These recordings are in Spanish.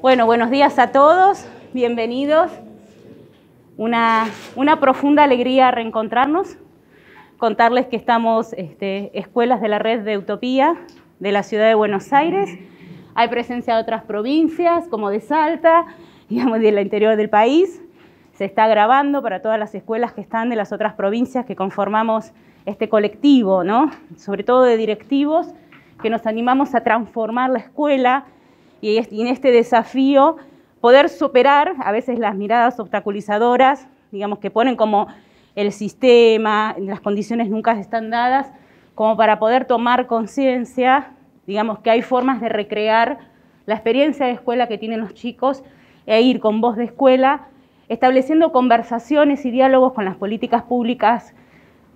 Bueno, buenos días a todos, bienvenidos. Una profunda alegría reencontrarnos, contarles que estamos escuelas de la red de Utopía de la ciudad de Buenos Aires. Hay presencia de otras provincias, como de Salta, digamos, del interior del país. Se está grabando para todas las escuelas que están de las otras provincias que conformamos este colectivo, ¿no? Sobre todo de directivos, que nos animamos a transformar la escuela y en este desafío poder superar a veces las miradas obstaculizadoras, digamos, que ponen como el sistema, las condiciones nunca están dadas, como para poder tomar conciencia, digamos, que hay formas de recrear la experiencia de escuela que tienen los chicos e ir con voz de escuela, estableciendo conversaciones y diálogos con las políticas públicas,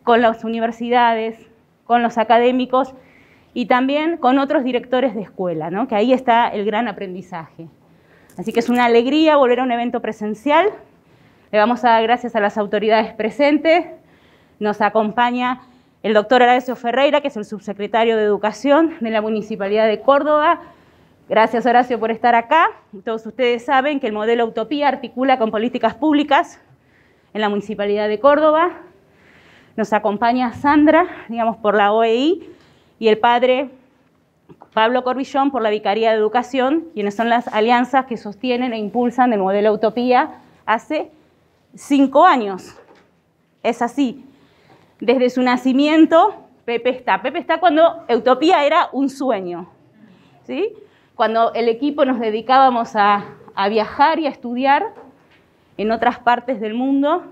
con las universidades, con los académicos y también con otros directores de escuela, ¿no? Que ahí está el gran aprendizaje. Así que es una alegría volver a un evento presencial. Le vamos a dar gracias a las autoridades presentes. Nos acompaña el doctor Horacio Ferreira, que es el subsecretario de Educación de la Municipalidad de Córdoba. Gracias, Horacio, por estar acá. Todos ustedes saben que el modelo Utopía articula con políticas públicas en la Municipalidad de Córdoba. Nos acompaña Sandra, digamos, por la OEI, y el padre Pablo Corbillón por la Vicaría de Educación, quienes son las alianzas que sostienen e impulsan el modelo Utopía hace 5 años. Es así. Desde su nacimiento, Pepe está cuando Utopía era un sueño, ¿sí? Cuando el equipo nos dedicábamos a viajar y a estudiar en otras partes del mundo,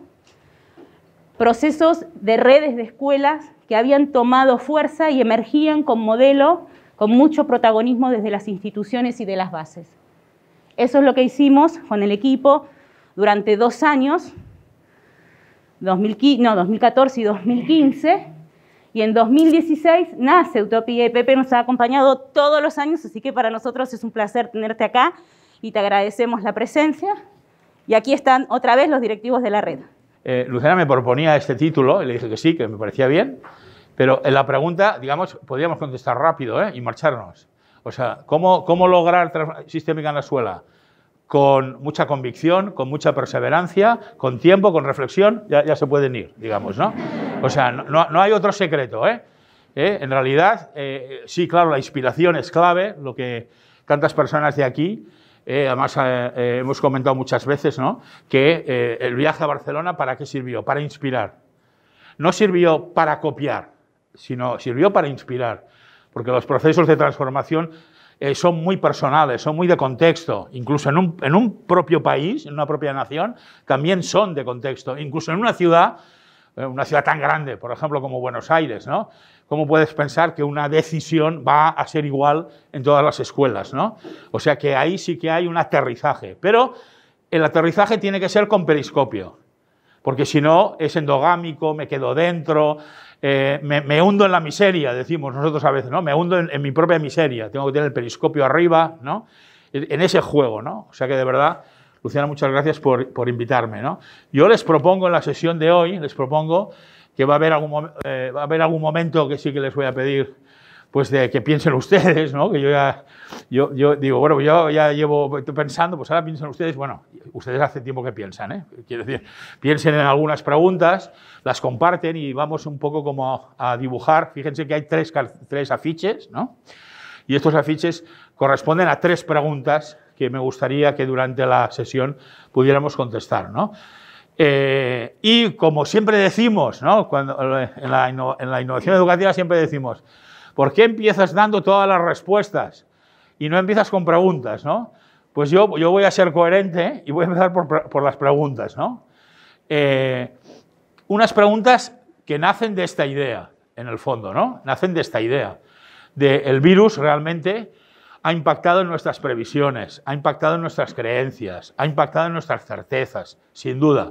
procesos de redes de escuelas que habían tomado fuerza y emergían con modelo, con mucho protagonismo desde las instituciones y de las bases. Eso es lo que hicimos con el equipo durante 2 años, 2014 y 2015, y en 2016 nace Utopía y Pepe nos ha acompañado todos los años, así que para nosotros es un placer tenerte acá y te agradecemos la presencia. Y aquí están otra vez los directivos de la red. Luciana me proponía este título y le dije que sí, que me parecía bien, pero en la pregunta, digamos, podríamos contestar rápido y marcharnos. O sea, ¿cómo lograr sistémica en la escuela? Con mucha convicción, con mucha perseverancia, con tiempo, con reflexión, ya se pueden ir, digamos, ¿no? O sea, no hay otro secreto, En realidad, sí, claro, la inspiración es clave, lo que tantas personas de aquí, además hemos comentado muchas veces, ¿no? Que el viaje a Barcelona, ¿para qué sirvió? Para inspirar. No sirvió para copiar, sino sirvió para inspirar, porque los procesos de transformación son muy personales, son muy de contexto, incluso en un propio país, en una propia nación, también son de contexto, incluso en una ciudad tan grande, por ejemplo, como Buenos Aires, ¿no? ¿Cómo puedes pensar que una decisión va a ser igual en todas las escuelas, ¿no? O sea que ahí sí que hay un aterrizaje, pero el aterrizaje tiene que ser con periscopio, porque si no es endogámico, me quedo dentro, me hundo en la miseria, decimos nosotros a veces, ¿no? Me hundo en mi propia miseria, tengo que tener el periscopio arriba, ¿no? En ese juego, ¿no? O sea que de verdad, Luciana, muchas gracias por invitarme, ¿no? Yo les propongo en la sesión de hoy, que va a haber algún momento que sí que les voy a pedir, pues de que piensen ustedes, ¿no? Que yo digo, bueno, yo ya llevo pensando, pues ahora piensen ustedes, bueno, ustedes hace tiempo que piensan, ¿eh? Quiero decir, piensen en algunas preguntas, las comparten y vamos un poco como a dibujar. Fíjense que hay tres afiches, ¿no? Y estos afiches corresponden a 3 preguntas que me gustaría que durante la sesión pudiéramos contestar, ¿no? Y como siempre decimos, ¿no? En la innovación educativa siempre decimos, ¿por qué empiezas dando todas las respuestas y no empiezas con preguntas, ¿no? Pues yo voy a ser coherente y voy a empezar por las preguntas, ¿no? Unas preguntas que nacen de esta idea, en el fondo, ¿no? Nacen de esta idea. El virus realmente ha impactado en nuestras previsiones, ha impactado en nuestras creencias, ha impactado en nuestras certezas, sin duda.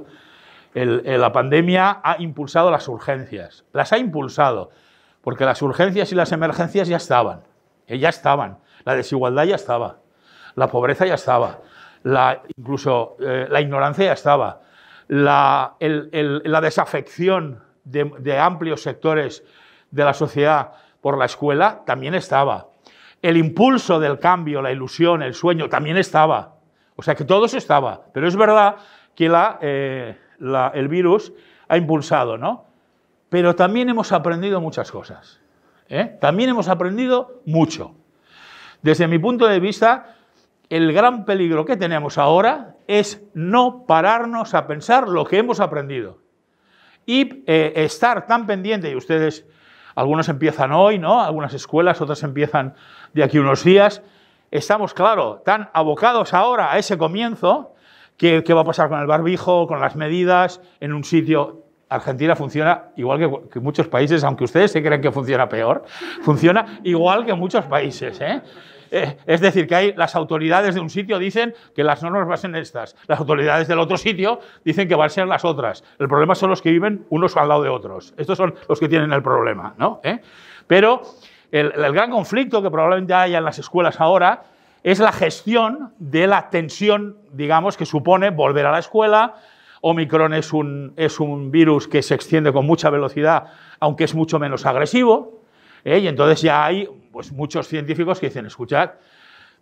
La pandemia ha impulsado las urgencias, las ha impulsado, porque las urgencias y las emergencias ya estaban, la desigualdad ya estaba, la pobreza ya estaba, incluso la ignorancia ya estaba, la desafección de amplios sectores de la sociedad por la escuela también estaba. El impulso del cambio, la ilusión, el sueño también estaba. O sea que todo eso estaba, pero es verdad que el virus ha impulsado, ¿no? Pero también hemos aprendido muchas cosas, ¿eh? También hemos aprendido mucho. Desde mi punto de vista, el gran peligro que tenemos ahora es no pararnos a pensar lo que hemos aprendido y estar tan pendiente, y ustedes, algunos empiezan hoy, ¿no? Algunas escuelas, otras empiezan de aquí unos días. Estamos, claro, tan abocados ahora a ese comienzo, ¿qué va a pasar con el barbijo, con las medidas, en un sitio? Argentina funciona igual que muchos países, aunque ustedes se creen que funciona peor, funciona igual que muchos países, ¿eh? Es decir, que las autoridades de un sitio dicen que las normas van a ser estas, las autoridades del otro sitio dicen que van a ser las otras. El problema son los que viven unos al lado de otros. Estos son los que tienen el problema, ¿no? Pero el gran conflicto que probablemente haya en las escuelas ahora es la gestión de la tensión, digamos, que supone volver a la escuela. Omicron es un virus que se extiende con mucha velocidad, aunque es mucho menos agresivo, y entonces ya hay pues, muchos científicos que dicen, escuchad,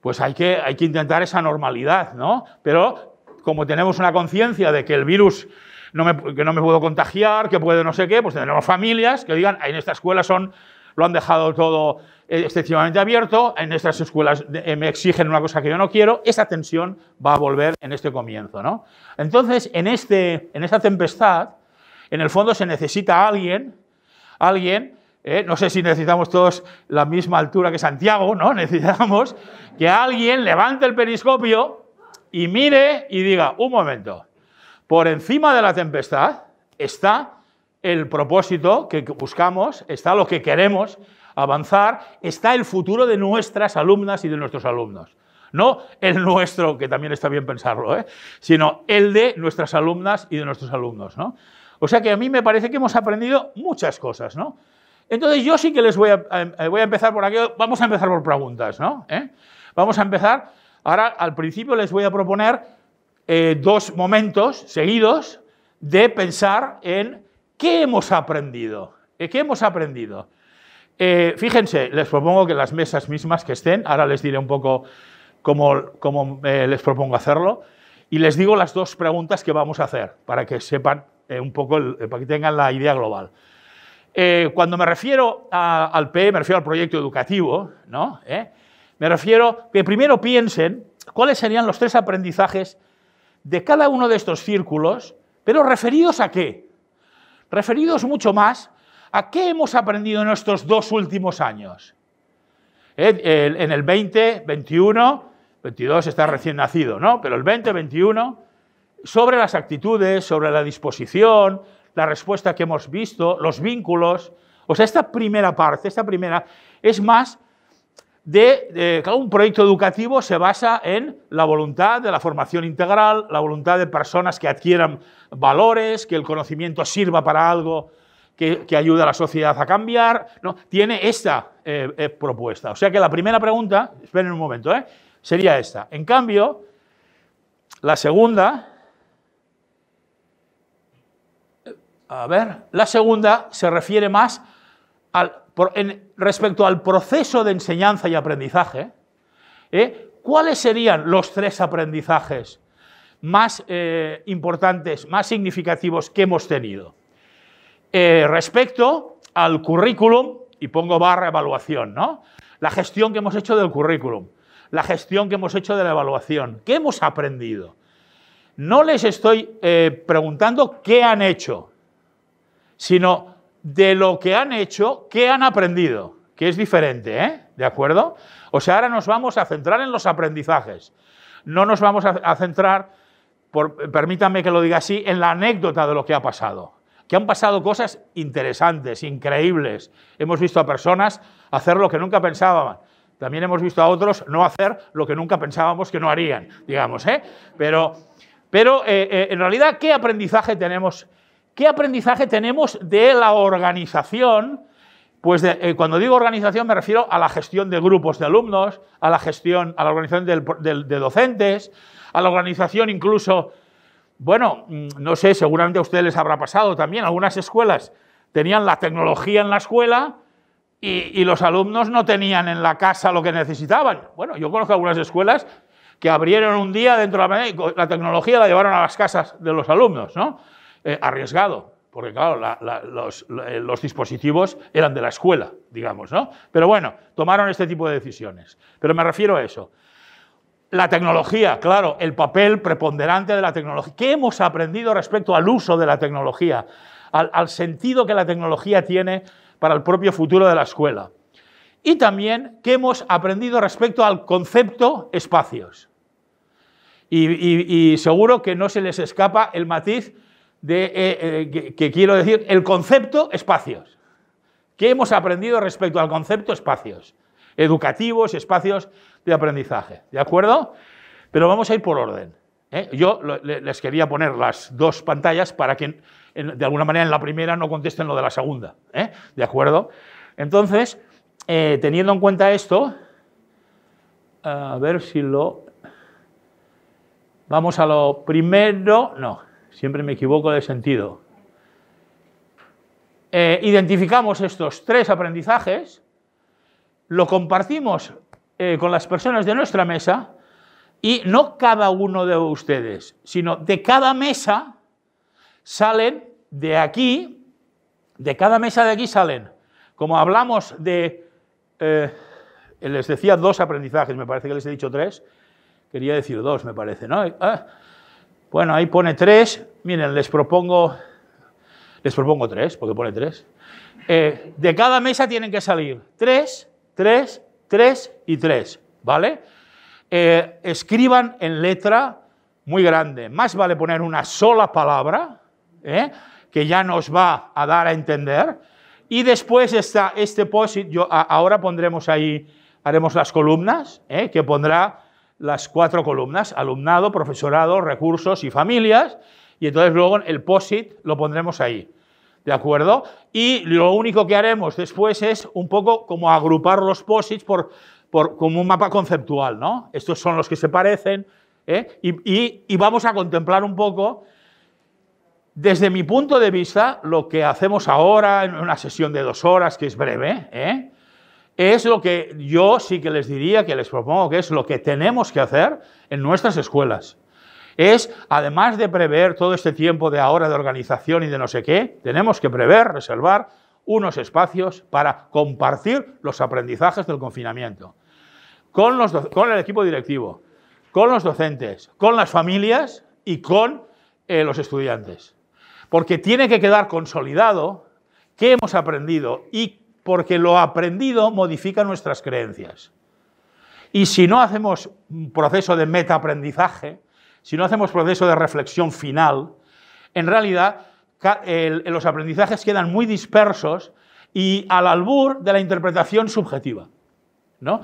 pues hay que intentar esa normalidad, ¿no? Pero como tenemos una conciencia de que el virus que no me puedo contagiar, que puede no sé qué, pues tenemos familias que digan, en esta escuela lo han dejado todo excesivamente abierto, en estas escuelas me exigen una cosa que yo no quiero, esa tensión va a volver en este comienzo, ¿no? Entonces, en esta tempestad, en el fondo se necesita alguien, no sé si necesitamos todos la misma altura que Santiago, ¿no? Necesitamos que alguien levante el periscopio y mire y diga, un momento, por encima de la tempestad está el propósito que buscamos, está lo que queremos avanzar, está el futuro de nuestras alumnas y de nuestros alumnos. No el nuestro, que también está bien pensarlo, sino el de nuestras alumnas y de nuestros alumnos, ¿no? O sea que a mí me parece que hemos aprendido muchas cosas, ¿no? Entonces yo sí que les voy a empezar por aquí, vamos a empezar por preguntas, ¿no? Vamos a empezar, ahora al principio les voy a proponer 2 momentos seguidos de pensar en ¿qué hemos aprendido? ¿Qué hemos aprendido? Fíjense, les propongo que las mesas mismas que estén, ahora les diré un poco cómo les propongo hacerlo, y les digo las 2 preguntas que vamos a hacer, para que sepan un poco, para que tengan la idea global. Cuando me refiero al PE, me refiero al proyecto educativo, ¿no? Me refiero que primero piensen cuáles serían los 3 aprendizajes de cada uno de estos círculos, pero referidos ¿a qué? Referidos mucho más a qué hemos aprendido en estos 2 últimos años. En el 20, 21, 22 está recién nacido, ¿no? Pero el 20, 21, sobre las actitudes, sobre la disposición, la respuesta que hemos visto, los vínculos. O sea, esta primera parte, es más claro, un proyecto educativo se basa en la voluntad de la formación integral, la voluntad de personas que adquieran valores, que el conocimiento sirva para algo que ayude a la sociedad a cambiar, ¿no? Tiene esta propuesta. O sea que la primera pregunta, esperen un momento, sería esta. En cambio, la segunda se refiere más respecto al proceso de enseñanza y aprendizaje. ¿Cuáles serían los 3 aprendizajes más importantes, más significativos que hemos tenido? Respecto al currículum, y pongo barra evaluación, ¿no? La gestión que hemos hecho del currículum, la gestión que hemos hecho de la evaluación. ¿Qué hemos aprendido? No les estoy preguntando qué han hecho, sino de lo que han hecho, qué han aprendido, que es diferente, ¿de acuerdo? O sea, ahora nos vamos a centrar en los aprendizajes. No nos vamos a centrar, permítanme que lo diga así, en la anécdota de lo que ha pasado. Que han pasado cosas interesantes, increíbles. Hemos visto a personas hacer lo que nunca pensábamos. También hemos visto a otros no hacer lo que nunca pensábamos que no harían, digamos, Pero en realidad, ¿qué aprendizaje tenemos? ¿Qué aprendizaje tenemos de la organización? Pues cuando digo organización me refiero a la gestión de grupos de alumnos, a la organización de docentes, a la organización incluso, bueno, no sé, seguramente a ustedes les habrá pasado también, algunas escuelas tenían la tecnología en la escuela y los alumnos no tenían en la casa lo que necesitaban. Bueno, yo conozco algunas escuelas que abrieron un día dentro de la tecnología, la llevaron a las casas de los alumnos, ¿no? Arriesgado, porque claro, los dispositivos eran de la escuela, digamos, ¿no? Pero bueno, tomaron este tipo de decisiones. Pero me refiero a eso. La tecnología, claro, el papel preponderante de la tecnología. ¿Qué hemos aprendido respecto al uso de la tecnología? Al sentido que la tecnología tiene para el propio futuro de la escuela. Y también, ¿qué hemos aprendido respecto al concepto espacios? Y seguro que no se les escapa el matiz de, que quiero decir, el concepto espacios. ¿Qué hemos aprendido respecto al concepto espacios? Educativos, espacios de aprendizaje, ¿de acuerdo? Pero vamos a ir por orden. Yo les quería poner las dos pantallas para que, de alguna manera, en la primera no contesten lo de la segunda, ¿de acuerdo? Entonces, teniendo en cuenta esto, a ver si lo... Vamos a lo primero... No, siempre me equivoco de sentido. Identificamos estos tres aprendizajes, lo compartimos con las personas de nuestra mesa y no cada uno de ustedes, sino de cada mesa salen de aquí, de cada mesa de aquí salen, como hablamos de, les decía dos aprendizajes, me parece que les he dicho tres, quería decir dos, me parece, ¿no? Bueno, ahí pone tres, miren, les propongo tres, porque pone tres. De cada mesa tienen que salir tres, tres, tres y tres, ¿vale? Escriban en letra muy grande, más vale poner una sola palabra, que ya nos va a dar a entender, y después está este post-it, ahora pondremos ahí, haremos las columnas, que pondrá las 4 columnas, alumnado, profesorado, recursos y familias, y entonces luego el post-it lo pondremos ahí, ¿de acuerdo? Y lo único que haremos después es un poco como agrupar los post-its como un mapa conceptual, ¿no? Estos son los que se parecen, y vamos a contemplar un poco, desde mi punto de vista, lo que hacemos ahora en una sesión de 2 horas, que es breve, es lo que yo sí que les diría, que les propongo, que es lo que tenemos que hacer en nuestras escuelas. Es, además de prever todo este tiempo de ahora de organización y de no sé qué, tenemos que prever, reservar unos espacios para compartir los aprendizajes del confinamiento con el equipo directivo, con los docentes, con las familias y con los estudiantes. Porque tiene que quedar consolidado qué hemos aprendido y porque lo aprendido modifica nuestras creencias. Y si no hacemos un proceso de metaaprendizaje, si no hacemos proceso de reflexión final, en realidad los aprendizajes quedan muy dispersos y al albur de la interpretación subjetiva, ¿no?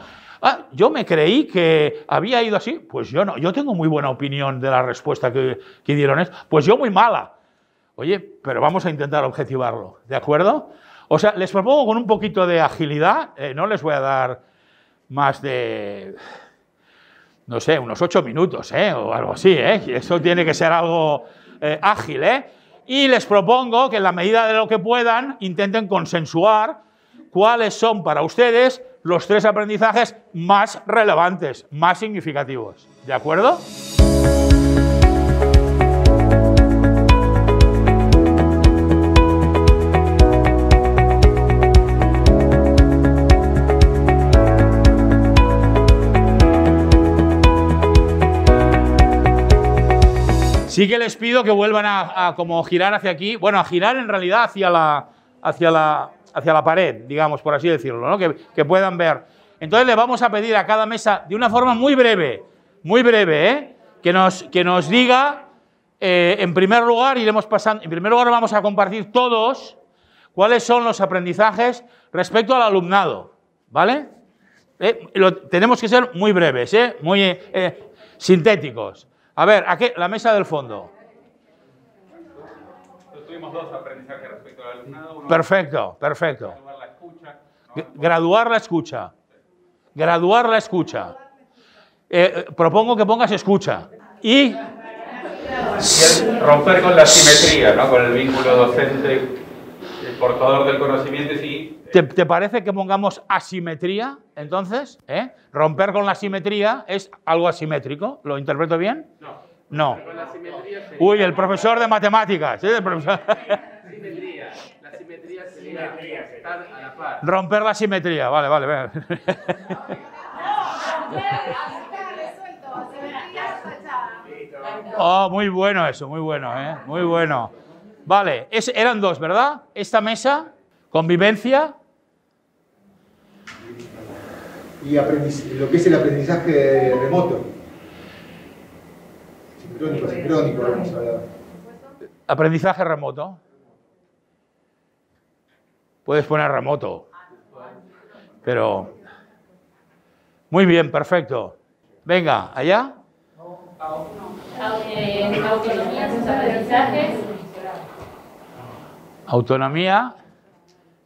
Yo me creí que había ido así, pues yo no, yo tengo muy buena opinión de la respuesta que dieron, pues yo muy mala. Oye, pero vamos a intentar objetivarlo, ¿de acuerdo? O sea, les propongo con un poquito de agilidad, no les voy a dar más de, no sé, unos 8 minutos, o algo así, eso tiene que ser algo ágil, y les propongo que en la medida de lo que puedan intenten consensuar cuáles son para ustedes los 3 aprendizajes más relevantes, más significativos, ¿de acuerdo? Sí que les pido que vuelvan a como girar hacia aquí, bueno, a girar en realidad hacia la pared, digamos, por así decirlo, ¿no? Que puedan ver. Entonces le vamos a pedir a cada mesa, de una forma muy breve, que nos diga, en primer lugar, iremos pasando, en primer lugar vamos a compartir todos cuáles son los aprendizajes respecto al alumnado, ¿vale? Tenemos que ser muy breves, muy sintéticos. A ver, aquí, la mesa del fondo. Tuvimos 2 aprendizajes respecto al alumnado. Uno, perfecto. graduar la escucha. Graduar la escucha. Graduar la escucha. Propongo que pongas escucha. Y romper con la simetría, ¿no? Con el vínculo docente, el portador del conocimiento y ¿Te parece que pongamos asimetría, entonces? Romper con la simetría es algo asimétrico. ¿Lo interpreto bien? No. Uy, el profesor de matemáticas. El profesor. La simetría sería estar a la par. Romper la simetría. Vale. Oh, muy bueno eso, muy bueno, muy bueno. Vale, eran dos, ¿verdad? Esta mesa, convivencia. Y lo que es el aprendizaje remoto. Sincrónico, vamos a hablar. Aprendizaje remoto. Puedes poner remoto. Pero... Muy bien, perfecto. Venga, allá. Autonomía en sus aprendizajes. Autonomía.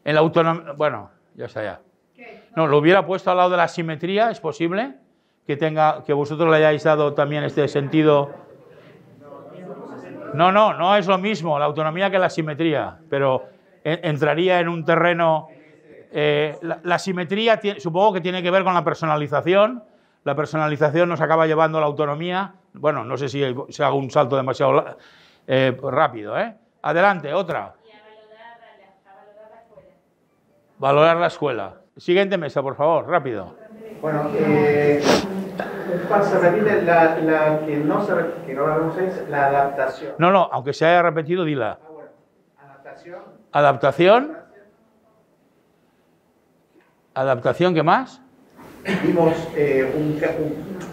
En la autonomía... Bueno, ya está ya. No, lo hubiera puesto al lado de la simetría, ¿es posible? Que vosotros le hayáis dado también este sentido. No es lo mismo la autonomía que la simetría, pero entraría en un terreno... la simetría supongo que tiene que ver con la personalización. La personalización nos acaba llevando a la autonomía. Bueno, no sé si hago un salto demasiado rápido. Adelante, otra. Y a valorar la escuela. Valorar la escuela. Siguiente mesa, por favor, rápido. Bueno, se repite la que no hablamos es la adaptación. No, aunque se haya repetido, dila. Bueno, adaptación. Adaptación. Adaptación, ¿qué más? Vimos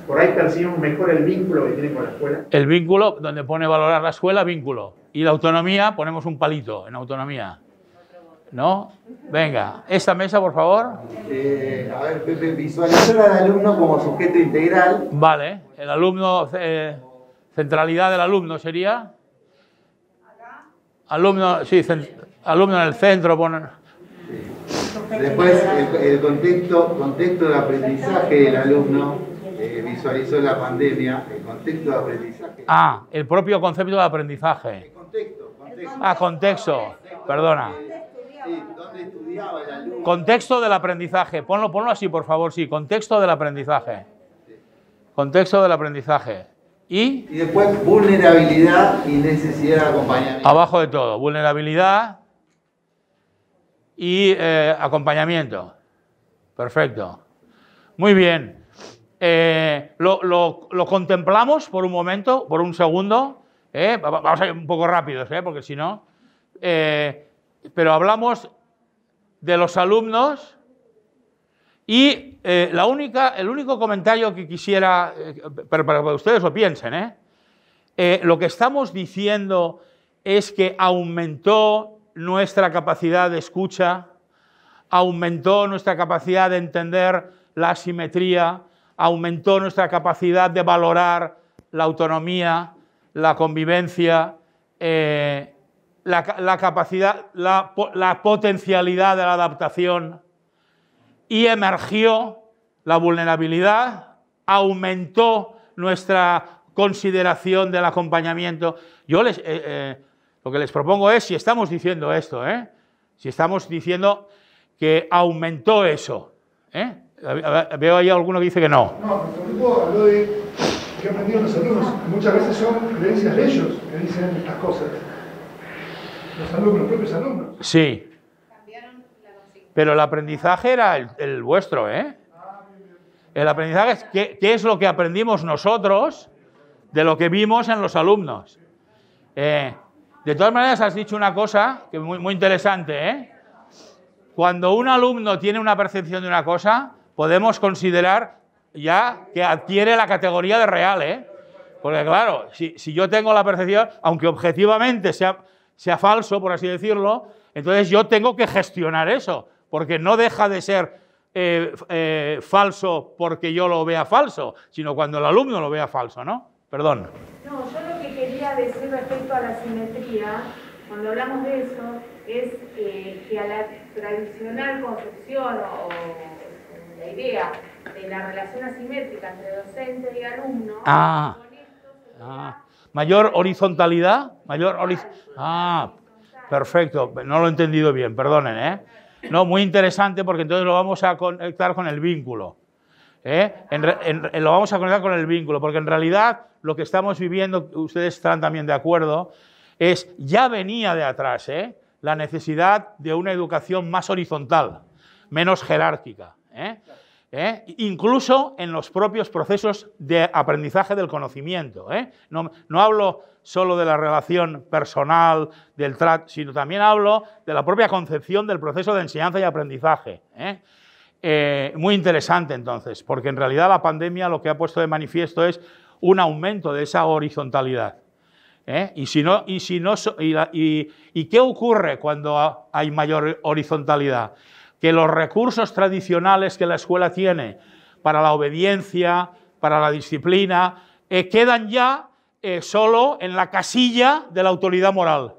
por ahí percibimos mejor el vínculo que tiene con la escuela. El vínculo, donde pone valorar la escuela, vínculo. Y la autonomía, ponemos un palito en autonomía. ¿No? Venga, esta mesa, por favor. A ver, Pepe, visualizar al alumno como sujeto integral. Vale, el alumno, centralidad del alumno sería. Alumno, sí, alumno en el centro. Después, el contexto de aprendizaje del alumno, visualizó la pandemia, el contexto de aprendizaje. Ah, el propio concepto de aprendizaje. Contexto. Ah, contexto, perdona. Sí, ¿dónde estudiaba el alumno? Contexto del aprendizaje. Ponlo así, por favor, sí. Contexto del aprendizaje. Contexto del aprendizaje. Y después, vulnerabilidad y necesidad de acompañamiento. Abajo de todo, vulnerabilidad y acompañamiento. Perfecto. Muy bien. Lo contemplamos por un momento, por un segundo. Vamos a ir un poco rápidos, porque si no... pero hablamos de los alumnos y el único comentario que quisiera, para que ustedes lo piensen, lo que estamos diciendo es que aumentó nuestra capacidad de escucha, aumentó nuestra capacidad de entender la asimetría, aumentó nuestra capacidad de valorar la autonomía, la convivencia, la capacidad, la potencialidad de la adaptación, y emergió la vulnerabilidad, aumentó nuestra consideración del acompañamiento. Yo lo que les propongo es, si estamos diciendo esto, si estamos diciendo que aumentó eso, veo ahí alguno que dice que no. No, sobre todo habló de que aprendieron los alumnos. Muchas veces son creencias de ellos que dicen estas cosas. Los alumnos, los propios alumnos. Sí. Pero el aprendizaje era el vuestro, El aprendizaje es qué es lo que aprendimos nosotros de lo que vimos en los alumnos. De todas maneras, has dicho una cosa que es muy interesante, Cuando un alumno tiene una percepción de una cosa, podemos considerar ya que adquiere la categoría de real, Porque claro, si yo tengo la percepción, aunque objetivamente sea falso, por así decirlo, entonces yo tengo que gestionar eso, porque no deja de ser falso porque yo lo vea falso, sino cuando el alumno lo vea falso, ¿no? Perdón. No, yo lo que quería decir respecto a la simetría, cuando hablamos de eso, es que a la tradicional concepción o la idea de la relación asimétrica entre docente y alumno, mayor horizontalidad, perfecto, no lo he entendido bien, perdonen, ¿no? Muy interesante porque entonces lo vamos a conectar con el vínculo. Lo vamos a conectar con el vínculo, porque en realidad lo que estamos viviendo, ustedes estarán también de acuerdo, ya venía de atrás, la necesidad de una educación más horizontal, menos jerárquica. Incluso en los propios procesos de aprendizaje del conocimiento. No hablo solo de la relación personal, del trato, sino también hablo de la propia concepción del proceso de enseñanza y aprendizaje. Muy interesante entonces, porque en realidad la pandemia lo que ha puesto de manifiesto es un aumento de esa horizontalidad. ¿Y qué ocurre cuando hay mayor horizontalidad? Que los recursos tradicionales que la escuela tiene para la obediencia, para la disciplina, quedan ya solo en la casilla de la autoridad moral,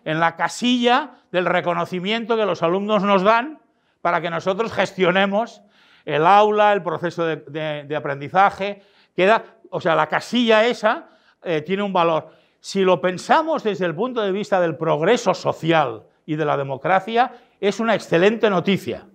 en la casilla del reconocimiento que los alumnos nos dan para que nosotros gestionemos el aula, el proceso de aprendizaje. O sea, la casilla esa tiene un valor. Si lo pensamos desde el punto de vista del progreso social y de la democracia, es una excelente noticia.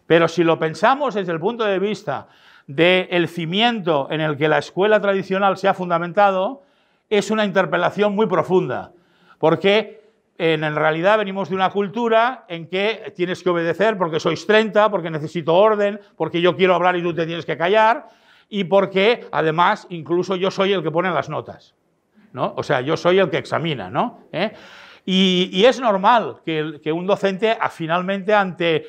Pero si lo pensamos desde el punto de vista del cimiento en el que la escuela tradicional se ha fundamentado, es una interpelación muy profunda, porque en realidad venimos de una cultura en que tienes que obedecer porque sois 30, porque necesito orden, porque yo quiero hablar y tú te tienes que callar, y porque además incluso yo soy el que pone las notas, ¿no? O sea, yo soy el que examina, ¿no? Y es normal que un docente finalmente ante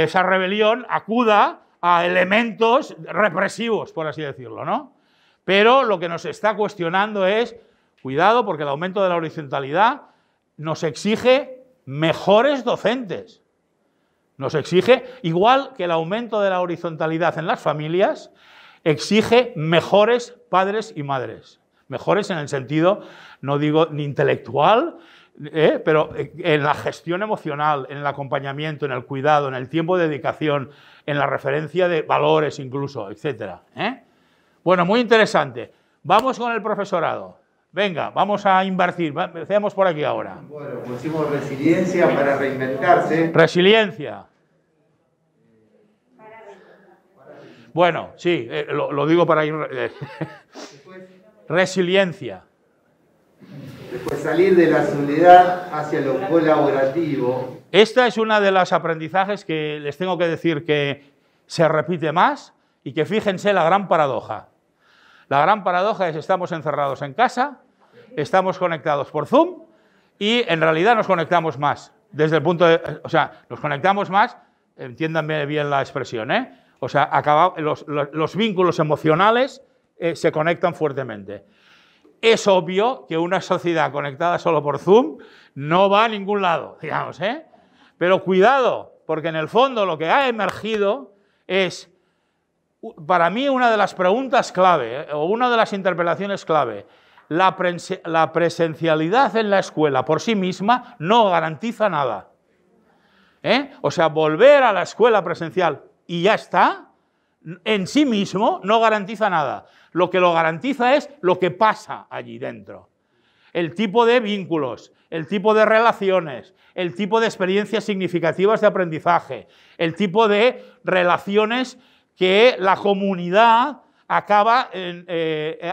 esa rebelión acuda a elementos represivos, por así decirlo, ¿no? Pero lo que nos está cuestionando es, cuidado, porque el aumento de la horizontalidad nos exige mejores docentes. Nos exige, igual que el aumento de la horizontalidad en las familias, exige mejores padres y madres. Mejores en el sentido, no digo ni intelectual, pero en la gestión emocional, en el acompañamiento, en el cuidado, en el tiempo de dedicación, en la referencia de valores incluso, etc. Bueno, muy interesante. Vamos con el profesorado. Venga, vamos a invertir. Empecemos por aquí ahora. Bueno, pusimos resiliencia para reinventarse. Resiliencia. Bueno, sí, lo digo para ir... Resiliencia. Después salir de la soledad hacia lo colaborativo. Esta es una de las aprendizajes que les tengo que decir que se repite más y que fíjense la gran paradoja. La gran paradoja es que estamos encerrados en casa, estamos conectados por Zoom y en realidad nos conectamos más. Desde el punto de... O sea, nos conectamos más, entiéndanme bien la expresión, O sea, los vínculos emocionales se conectan fuertemente. Es obvio que una sociedad conectada solo por Zoom no va a ningún lado, digamos, Pero cuidado, porque en el fondo lo que ha emergido es, para mí, una de las preguntas clave, o una de las interpelaciones clave. La presencialidad en la escuela por sí misma no garantiza nada. O sea, volver a la escuela presencial y ya está, en sí mismo no garantiza nada. Lo que lo garantiza es lo que pasa allí dentro. El tipo de vínculos, el tipo de relaciones, el tipo de experiencias significativas de aprendizaje, el tipo de relaciones que la comunidad acaba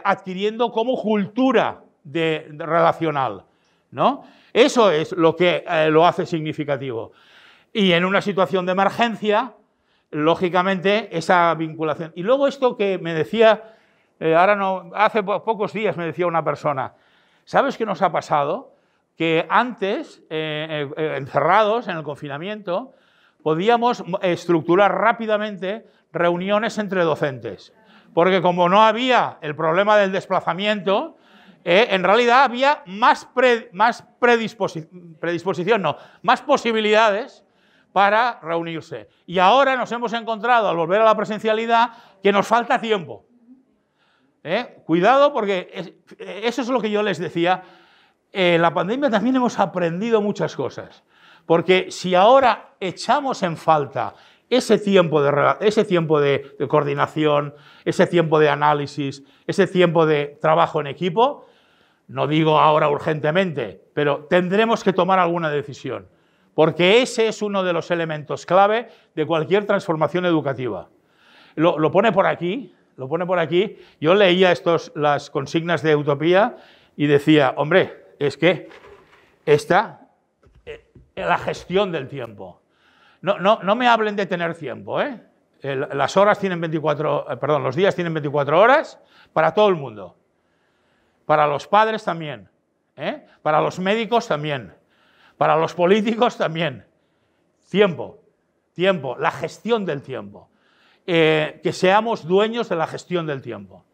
adquiriendo como cultura relacional, ¿no? Eso es lo que lo hace significativo. Y en una situación de emergencia, lógicamente, esa vinculación. Y luego esto que me decía, hace pocos días me decía una persona, ¿sabes qué nos ha pasado? Que antes, encerrados en el confinamiento, podíamos estructurar rápidamente reuniones entre docentes. Porque como no había el problema del desplazamiento, en realidad había más posibilidades para reunirse. Y ahora nos hemos encontrado, al volver a la presencialidad, que nos falta tiempo. Cuidado, porque eso es lo que yo les decía. En la pandemia también hemos aprendido muchas cosas. Porque si ahora echamos en falta ese tiempo de coordinación, ese tiempo de análisis, ese tiempo de trabajo en equipo, no digo ahora urgentemente, pero tendremos que tomar alguna decisión. porque ese es uno de los elementos clave de cualquier transformación educativa. Lo pone por aquí, Yo leía las consignas de Utopía y decía, hombre, es que la gestión del tiempo. No me hablen de tener tiempo, ¿eh? Las horas tienen los días tienen 24 horas para todo el mundo. Para los padres también, ¿eh? Para los médicos también, para los políticos también. Tiempo, la gestión del tiempo. Que seamos dueños de la gestión del tiempo.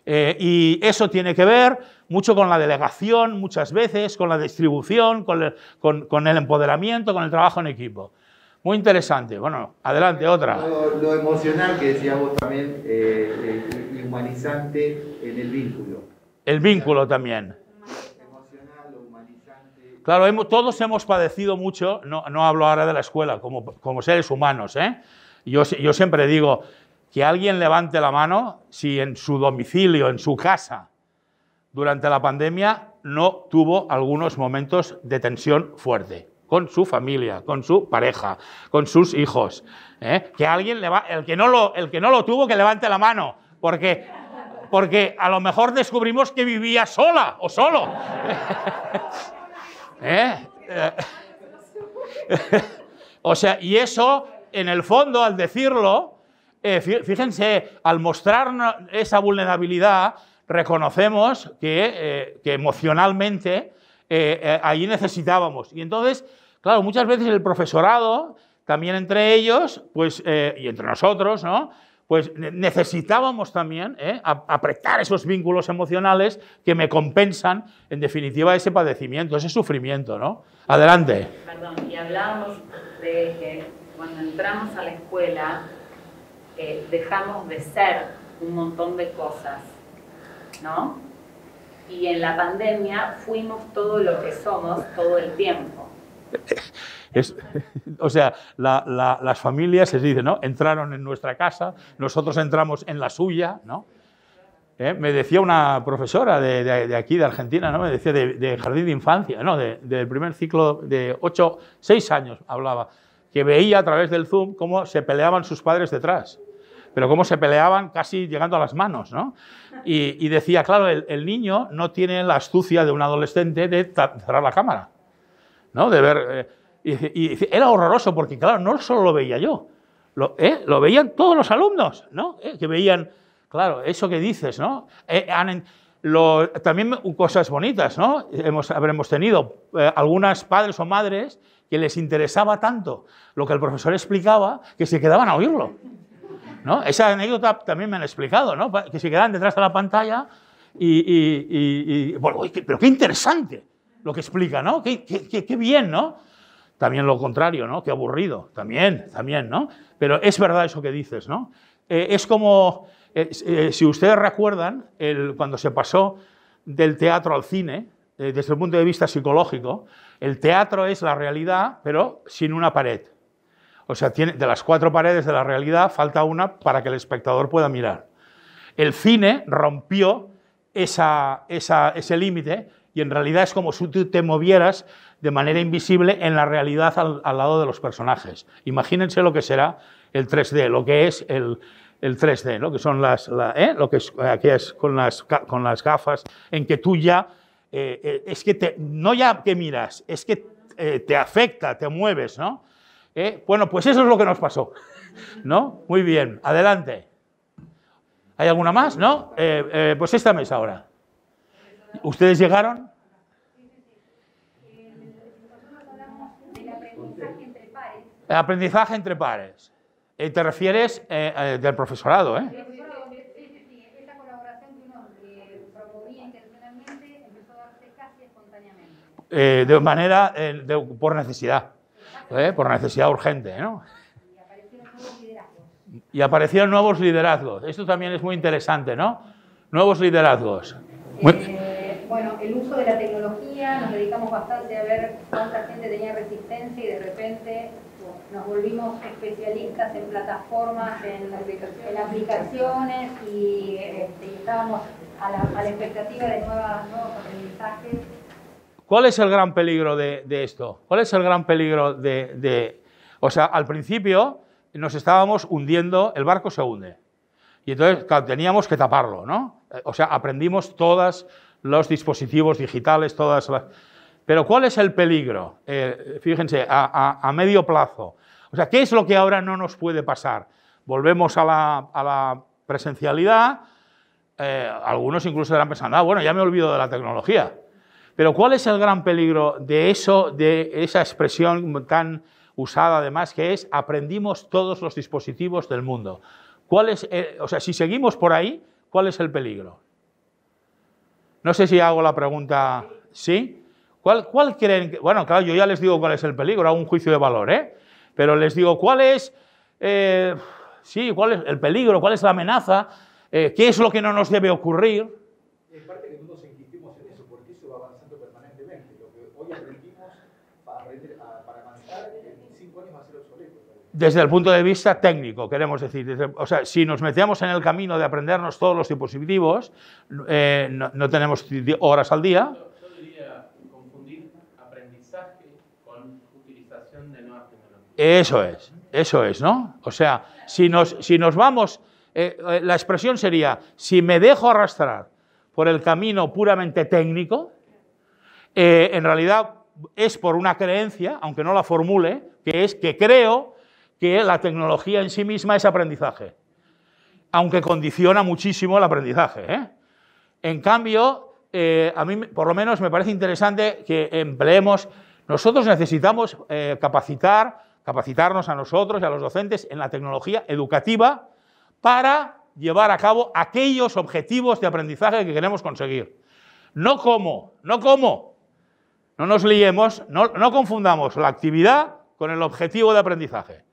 Y eso tiene que ver mucho con la delegación, muchas veces, con la distribución, con el empoderamiento, con el trabajo en equipo. Muy interesante. Bueno, adelante, otra. Lo emocional que decías vos también, y humanizante en el vínculo. El vínculo también. Emocional, lo humanizante. Claro, todos hemos padecido mucho, no hablo ahora de la escuela, como seres humanos, ¿eh? Yo siempre digo que alguien levante la mano si en su domicilio, en su casa, durante la pandemia, no tuvo algunos momentos de tensión fuerte. Con su familia, con su pareja, con sus hijos. Que alguien el que no lo tuvo, que levante la mano, porque a lo mejor descubrimos que vivía sola o solo. O sea, y eso, en el fondo, al decirlo, fíjense, al mostrar esa vulnerabilidad, reconocemos que emocionalmente allí necesitábamos. Y entonces, claro, muchas veces el profesorado, también entre ellos, pues, y entre nosotros, ¿no? Pues necesitábamos también apretar esos vínculos emocionales que me compensan, en definitiva, ese padecimiento, ese sufrimiento, ¿no? Adelante. Perdón, y hablábamos de que cuando entramos a la escuela dejamos de ser un montón de cosas, ¿no? Y en la pandemia fuimos todo lo que somos todo el tiempo. O sea, las familias, se dice, ¿no? Entraron en nuestra casa, nosotros entramos en la suya, ¿no? Me decía una profesora de aquí, de Argentina, ¿no? Me decía de jardín de infancia, ¿no? Del primer ciclo de 6 años hablaba, que veía a través del Zoom cómo se peleaban sus padres detrás, pero cómo se peleaban casi llegando a las manos, ¿no? Y decía, claro, el niño no tiene la astucia de un adolescente de cerrar la cámara, ¿no? De ver... Y era horroroso porque, claro, no solo lo veía yo, lo veían todos los alumnos, ¿no? Que veían, claro, eso que dices, ¿no? También cosas bonitas, ¿no? Habremos tenido algunas padres o madres que les interesaba tanto lo que el profesor explicaba que se quedaban a oírlo, ¿no? Esa anécdota también me han explicado, ¿no? Que se quedaban detrás de la pantalla bueno, pero qué interesante lo que explica, ¿no? Qué bien, ¿no? También lo contrario, ¿no? Qué aburrido, también, ¿no? Pero es verdad eso que dices, ¿no? Es como, si ustedes recuerdan, cuando se pasó del teatro al cine, desde el punto de vista psicológico, el teatro es la realidad, pero sin una pared. O sea, de las 4 paredes de la realidad, falta una para que el espectador pueda mirar. El cine rompió ese límite y en realidad es como si tú te movieras de manera invisible en la realidad al lado de los personajes. Imagínense lo que será el 3D, lo que es el 3D, lo que son lo que es aquellas con las gafas, en que tú ya, es que no ya que miras, es que te afecta, te mueves, ¿no? Bueno, pues eso es lo que nos pasó, ¿no? Muy bien, adelante. ¿Hay alguna más? ¿No? Pues esta mesa ahora. ¿Ustedes llegaron? Aprendizaje entre pares. Te refieres del profesorado, ¿eh? Sí, esa colaboración que uno promovía intencionalmente empezó a darse casi espontáneamente. De manera, por necesidad, por necesidad urgente, ¿no? Y aparecieron nuevos liderazgos. Esto también es muy interesante, ¿no? Nuevos liderazgos. Bueno, el uso de la tecnología, nos dedicamos bastante a ver cuánta gente tenía resistencia y de repente nos volvimos especialistas en plataformas, en aplicaciones y estábamos a la expectativa de nuevos aprendizajes. ¿Cuál es el gran peligro de esto? ¿Cuál es el gran peligro o sea, al principio nos estábamos hundiendo, el barco se hunde. Y entonces, claro, teníamos que taparlo, ¿no? O sea, aprendimos todos los dispositivos digitales, todas las... Pero ¿cuál es el peligro? Fíjense, a medio plazo. O sea, ¿qué es lo que ahora no nos puede pasar? Volvemos a la presencialidad. Algunos incluso estarán pensando, bueno, ya me olvido de la tecnología. Pero ¿cuál es el gran peligro de eso, de esa expresión tan usada además, que es aprendimos todos los dispositivos del mundo? ¿Cuál es, o sea, si seguimos por ahí, ¿cuál es el peligro? No sé si hago la pregunta, ¿sí? ¿Cuál creen? Bueno, claro, yo ya les digo cuál es el peligro, hago un juicio de valor, ¿eh? Pero les digo, ¿cuál es, cuál es el peligro? ¿Cuál es la amenaza? ¿Qué es lo que no nos debe ocurrir? Es parte que todos insistimos en eso, porque eso va avanzando permanentemente. Lo que hoy aprendimos para avanzar en 5 años va a ser obsoleto. Desde el punto de vista técnico, queremos decir. O sea, si nos metemos en el camino de aprendernos todos los dispositivos, no tenemos horas al día. Yo diría confundir aprendizaje con utilización de nuevas tecnologías. Eso es, ¿no? O sea, si nos vamos... la expresión sería, si me dejo arrastrar por el camino puramente técnico, en realidad es por una creencia, aunque no la formule, que es que creo que la tecnología en sí misma es aprendizaje, aunque condiciona muchísimo el aprendizaje, ¿eh? En cambio, a mí por lo menos me parece interesante que empleemos, nosotros necesitamos capacitarnos a nosotros y a los docentes en la tecnología educativa para llevar a cabo aquellos objetivos de aprendizaje que queremos conseguir. No cómo. No nos liemos, no confundamos la actividad con el objetivo de aprendizaje.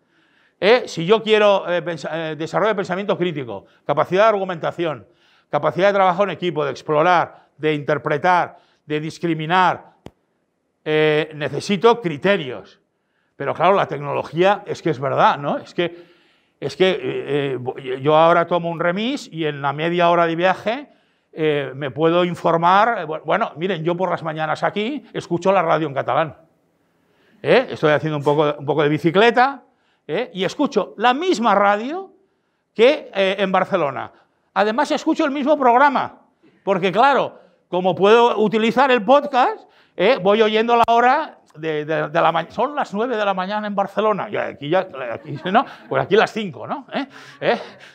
Si yo quiero desarrollo de pensamiento crítico, capacidad de argumentación, capacidad de trabajo en equipo, de explorar, de interpretar, de discriminar, necesito criterios. Pero claro, la tecnología es que es verdad, ¿no? Es que yo ahora tomo un remis y en la media hora de viaje me puedo informar. Bueno, miren, yo por las mañanas aquí escucho la radio en catalán. Estoy haciendo un poco de bicicleta y escucho la misma radio que en Barcelona. Además, escucho el mismo programa, porque claro, como puedo utilizar el podcast, voy oyendo la hora de la mañana. Son las 9 de la mañana en Barcelona. Y aquí ¿no? Pues aquí las 5, ¿no?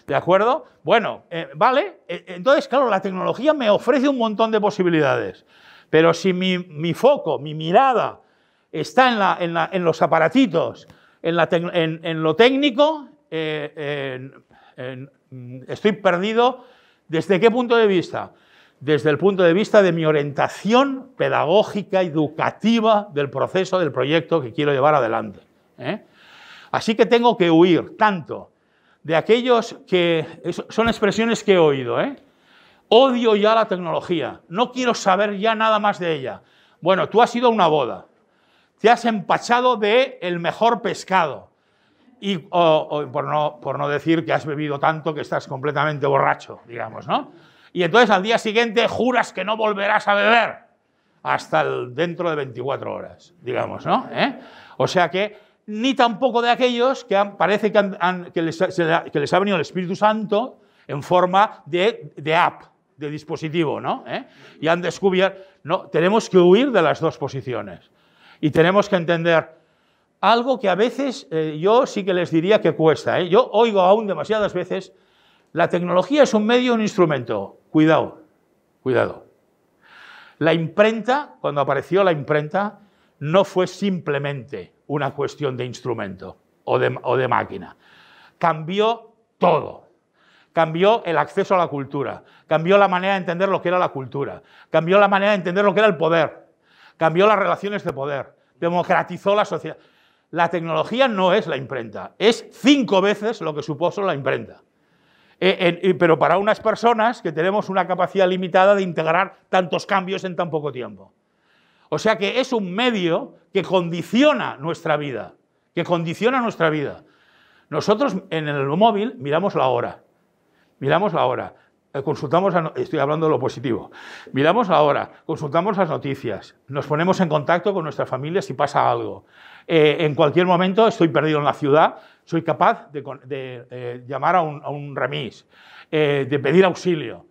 ¿De acuerdo? Bueno, vale. Entonces, claro, la tecnología me ofrece un montón de posibilidades. Pero si mi foco, mi mirada está en los aparatitos, en lo técnico, estoy perdido. ¿Desde qué punto de vista? Desde el punto de vista de mi orientación pedagógica, educativa del proceso, del proyecto que quiero llevar adelante. Así que tengo que huir tanto de aquellos que... Son expresiones que he oído. Odio ya la tecnología, no quiero saber ya nada más de ella. Bueno, tú has ido a una boda, te has empachado del mejor pescado, y por no decir que has bebido tanto que estás completamente borracho, digamos, ¿no? Y entonces al día siguiente juras que no volverás a beber hasta dentro de 24 horas, digamos, ¿no? O sea que ni tampoco de aquellos que parece que les ha venido el Espíritu Santo en forma de app, de dispositivo, ¿no? Y han descubierto... No, tenemos que huir de las dos posiciones y tenemos que entender algo que a veces yo sí que les diría que cuesta. Yo oigo aún demasiadas veces: la tecnología es un medio, un instrumento. Cuidado, cuidado. La imprenta, cuando apareció la imprenta, no fue simplemente una cuestión de instrumento o de máquina. Cambió todo. Cambió el acceso a la cultura, cambió la manera de entender lo que era la cultura, cambió la manera de entender lo que era el poder, cambió las relaciones de poder, democratizó la sociedad. La tecnología no es la imprenta, es 5 veces lo que supuso la imprenta. Pero para unas personas que tenemos una capacidad limitada de integrar tantos cambios en tan poco tiempo. O sea que es un medio que condiciona nuestra vida, Nosotros en el móvil miramos la hora. Estoy hablando de lo positivo. Miramos la hora, consultamos las noticias, nos ponemos en contacto con nuestra familia si pasa algo. En cualquier momento estoy perdido en la ciudad, soy capaz de llamar a un remis, de pedir auxilio.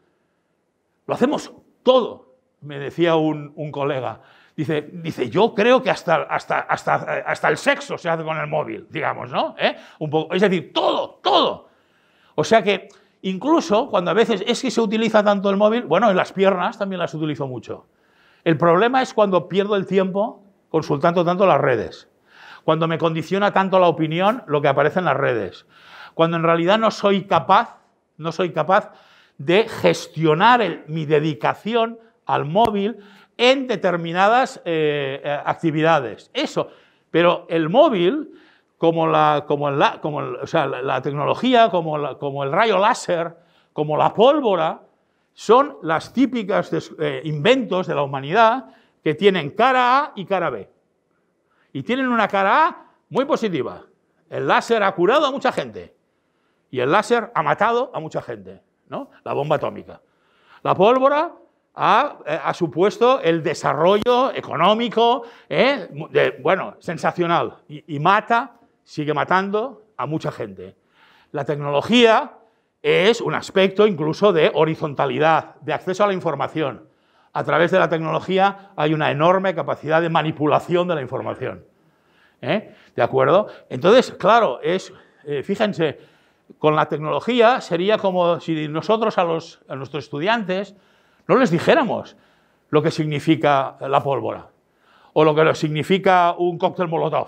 Lo hacemos todo, me decía un colega. Dice, yo creo que hasta el sexo se hace con el móvil, digamos, ¿no? Un poco, es decir, todo. O sea que incluso cuando a veces es que se utiliza tanto el móvil, bueno, en las piernas también las utilizo mucho. El problema es cuando pierdo el tiempo consultando tanto las redes, cuando me condiciona tanto la opinión lo que aparece en las redes, cuando en realidad no soy capaz de gestionar mi dedicación al móvil en determinadas actividades. Eso, pero el móvil, como la tecnología, como el rayo láser, como la pólvora, son las típicas inventos de la humanidad que tienen cara A y cara B. Y tienen una cara A muy positiva. El láser ha curado a mucha gente y el láser ha matado a mucha gente, ¿no? La bomba atómica. La pólvora ha supuesto el desarrollo económico, sensacional, y sigue matando a mucha gente. La tecnología es un aspecto incluso de horizontalidad, de acceso a la información. A través de la tecnología hay una enorme capacidad de manipulación de la información. ¿De acuerdo? Entonces, claro, fíjense, con la tecnología sería como si nosotros a nuestros estudiantes no les dijéramos lo que significa la pólvora, o lo que significa un cóctel molotov,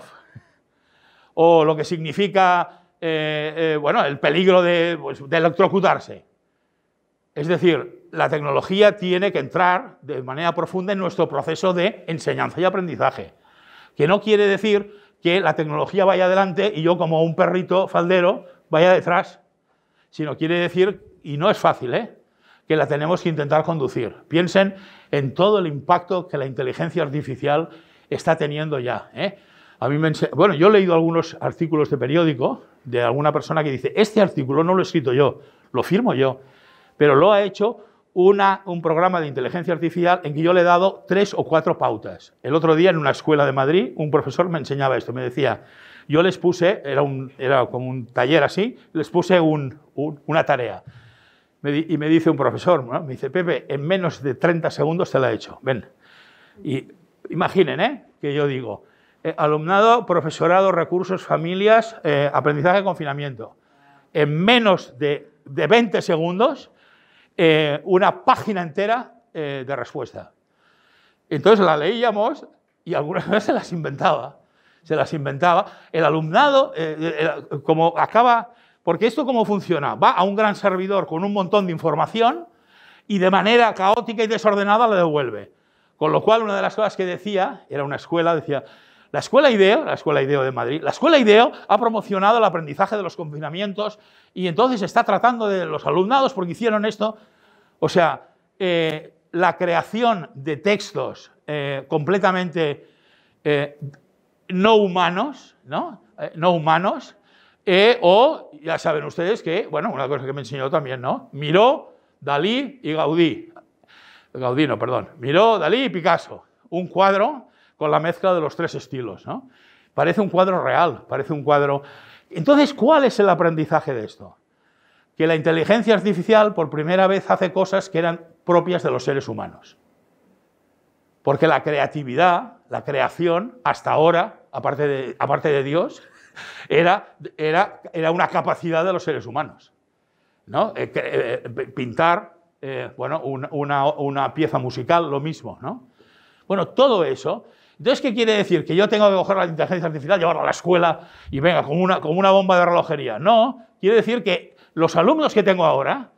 o lo que significa el peligro de electrocutarse. Es decir, la tecnología tiene que entrar de manera profunda en nuestro proceso de enseñanza y aprendizaje, que no quiere decir que la tecnología vaya adelante y yo como un perrito faldero vaya detrás, sino quiere decir, y no es fácil, que la tenemos que intentar conducir. Piensen en todo el impacto que la inteligencia artificial está teniendo ya. Yo he leído algunos artículos de periódico de alguna persona que dice, este artículo no lo he escrito yo, lo firmo yo, pero lo ha hecho un programa de inteligencia artificial en que yo le he dado 3 o 4 pautas. El otro día en una escuela de Madrid un profesor me enseñaba esto, me decía, yo les puse, era como un taller así, les puse una tarea. Y me dice un profesor, ¿no? Me dice, Pepe, en menos de 30 segundos te la he hecho, ven. Y imaginen, que yo digo, alumnado, profesorado, recursos, familias, aprendizaje, confinamiento. En menos de 20 segundos, una página entera de respuesta. Entonces la leíamos y algunas veces se las inventaba. El alumnado, como acaba... Porque esto ¿cómo funciona? Va a un gran servidor con un montón de información y de manera caótica y desordenada la devuelve. Con lo cual, una de las cosas que decía, era una escuela, decía, la Escuela IDEO de Madrid, la Escuela IDEO ha promocionado el aprendizaje de los confinamientos y entonces está tratando de los alumnados porque hicieron esto. O sea, la creación de textos completamente no humanos, o ya saben ustedes que, bueno, una cosa que me enseñó también, ¿no? Miró, Dalí y Miró, Dalí y Picasso. Un cuadro con la mezcla de los 3 estilos, ¿no? Parece un cuadro real, parece un cuadro... Entonces, ¿cuál es el aprendizaje de esto? Que la inteligencia artificial por primera vez hace cosas que eran propias de los seres humanos. Porque la creatividad, la creación, hasta ahora, aparte de Dios... Era una capacidad de los seres humanos, ¿no? Pintar, una pieza musical, lo mismo, ¿no? Bueno, todo eso. Entonces, ¿qué quiere decir? ¿Que yo tengo que coger la inteligencia artificial, llevarla a la escuela y venga, como una bomba de relojería? No, quiere decir que los alumnos que tengo ahora,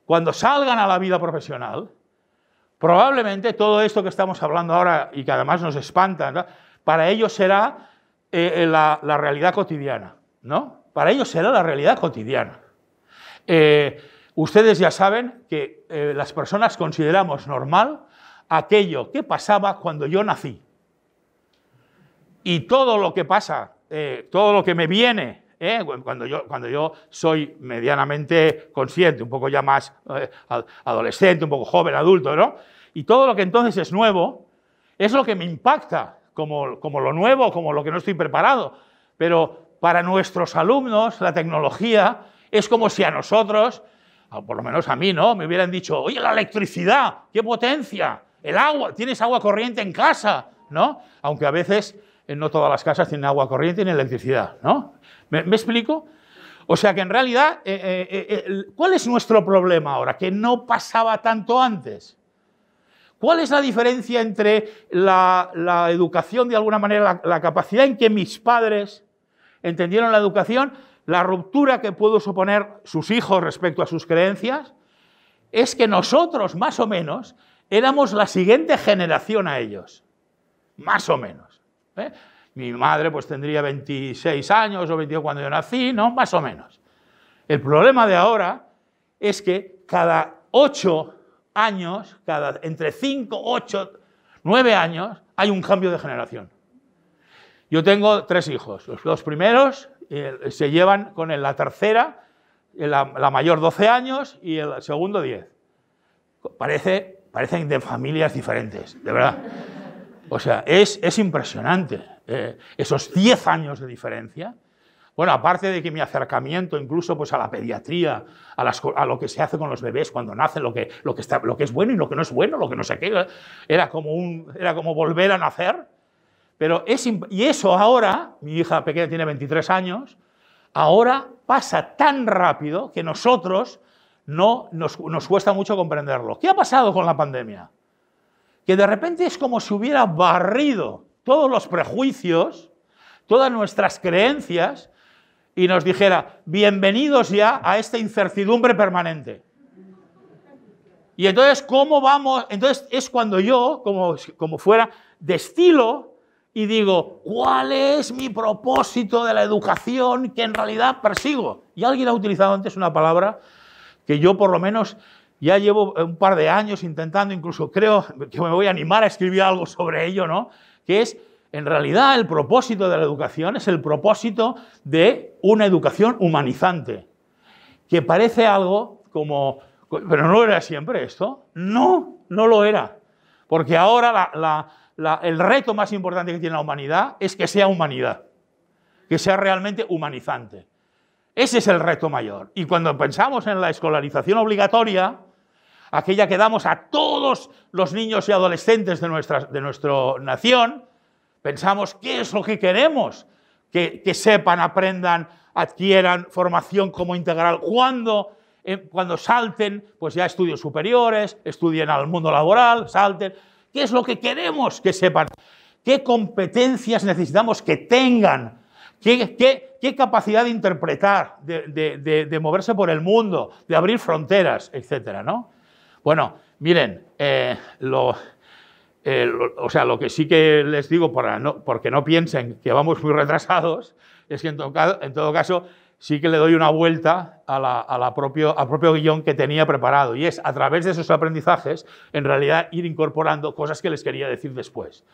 cuando salgan a la vida profesional, probablemente todo esto que estamos hablando ahora y que además nos espanta, ¿no? Para ellos será la realidad cotidiana, ¿no? Para ellos será la realidad cotidiana. Ustedes ya saben que las personas consideramos normal aquello que pasaba cuando yo nací. Y todo lo que pasa, todo lo que me viene cuando yo soy medianamente consciente, un poco ya más adolescente, un poco joven, adulto, ¿no? Y todo lo que entonces es nuevo es lo que me impacta como lo nuevo, como lo que no estoy preparado. Pero para nuestros alumnos la tecnología es como si a nosotros, por lo menos a mí, ¿no?, me hubieran dicho, oye, la electricidad, qué potencia, el agua, tienes agua corriente en casa, ¿no? Aunque a veces no todas las casas tienen agua corriente ni electricidad, ¿no? ¿Me explico? O sea que en realidad, ¿cuál es nuestro problema ahora? Que no pasaba tanto antes. ¿Cuál es la diferencia entre la educación, de alguna manera, la capacidad en que mis padres entendieron la educación, la ruptura que pudo suponer sus hijos respecto a sus creencias? Es que nosotros, más o menos, éramos la siguiente generación a ellos. Más o menos. Mi madre pues tendría 26 años o 22 cuando yo nací, ¿no? Más o menos. El problema de ahora es que cada 8 años, entre 5, 8, 9 años, hay un cambio de generación. Yo tengo 3 hijos. Los 2 primeros se llevan con la tercera, la mayor 12 años y el segundo 10. Parecen de familias diferentes, de verdad. O sea, es impresionante esos 10 años de diferencia. Bueno, aparte de que mi acercamiento incluso pues, a la pediatría, a lo que se hace con los bebés cuando nacen, lo que es bueno y lo que no es bueno, lo que no sé qué, era como volver a nacer. Y eso ahora, mi hija pequeña tiene 23 años, ahora pasa tan rápido que nosotros nos cuesta mucho comprenderlo. ¿Qué ha pasado con la pandemia? Que de repente es como si hubiera barrido todos los prejuicios, todas nuestras creencias, y nos dijera, bienvenidos ya a esta incertidumbre permanente. Y entonces, ¿cómo vamos? Entonces es cuando yo, como fuera, destilo y digo, ¿cuál es mi propósito de la educación que en realidad persigo? Y alguien ha utilizado antes una palabra que yo por lo menos ya llevo un par de años intentando, incluso creo que me voy a animar a escribir algo sobre ello, ¿no? Que es, en realidad, el propósito de la educación es el propósito de una educación humanizante, que parece algo como... ¿Pero no lo era siempre esto? No, no lo era. Porque ahora el reto más importante que tiene la humanidad es que sea humanidad, que sea realmente humanizante. Ese es el reto mayor. Y cuando pensamos en la escolarización obligatoria, aquella que damos a todos los niños y adolescentes de nuestra nación, pensamos, ¿qué es lo que queremos? Que sepan, aprendan, adquieran formación como integral. Cuando salten, pues ya estudios superiores, estudien al mundo laboral, salten. ¿Qué es lo que queremos que sepan? ¿Qué competencias necesitamos que tengan? ¿Qué capacidad de interpretar, de moverse por el mundo, de abrir fronteras, etcétera, ¿no? Bueno, miren, lo que sí que les digo, porque no piensen que vamos muy retrasados, es que en todo caso sí que le doy una vuelta al propio guión que tenía preparado, y es a través de esos aprendizajes, en realidad, ir incorporando cosas que les quería decir después.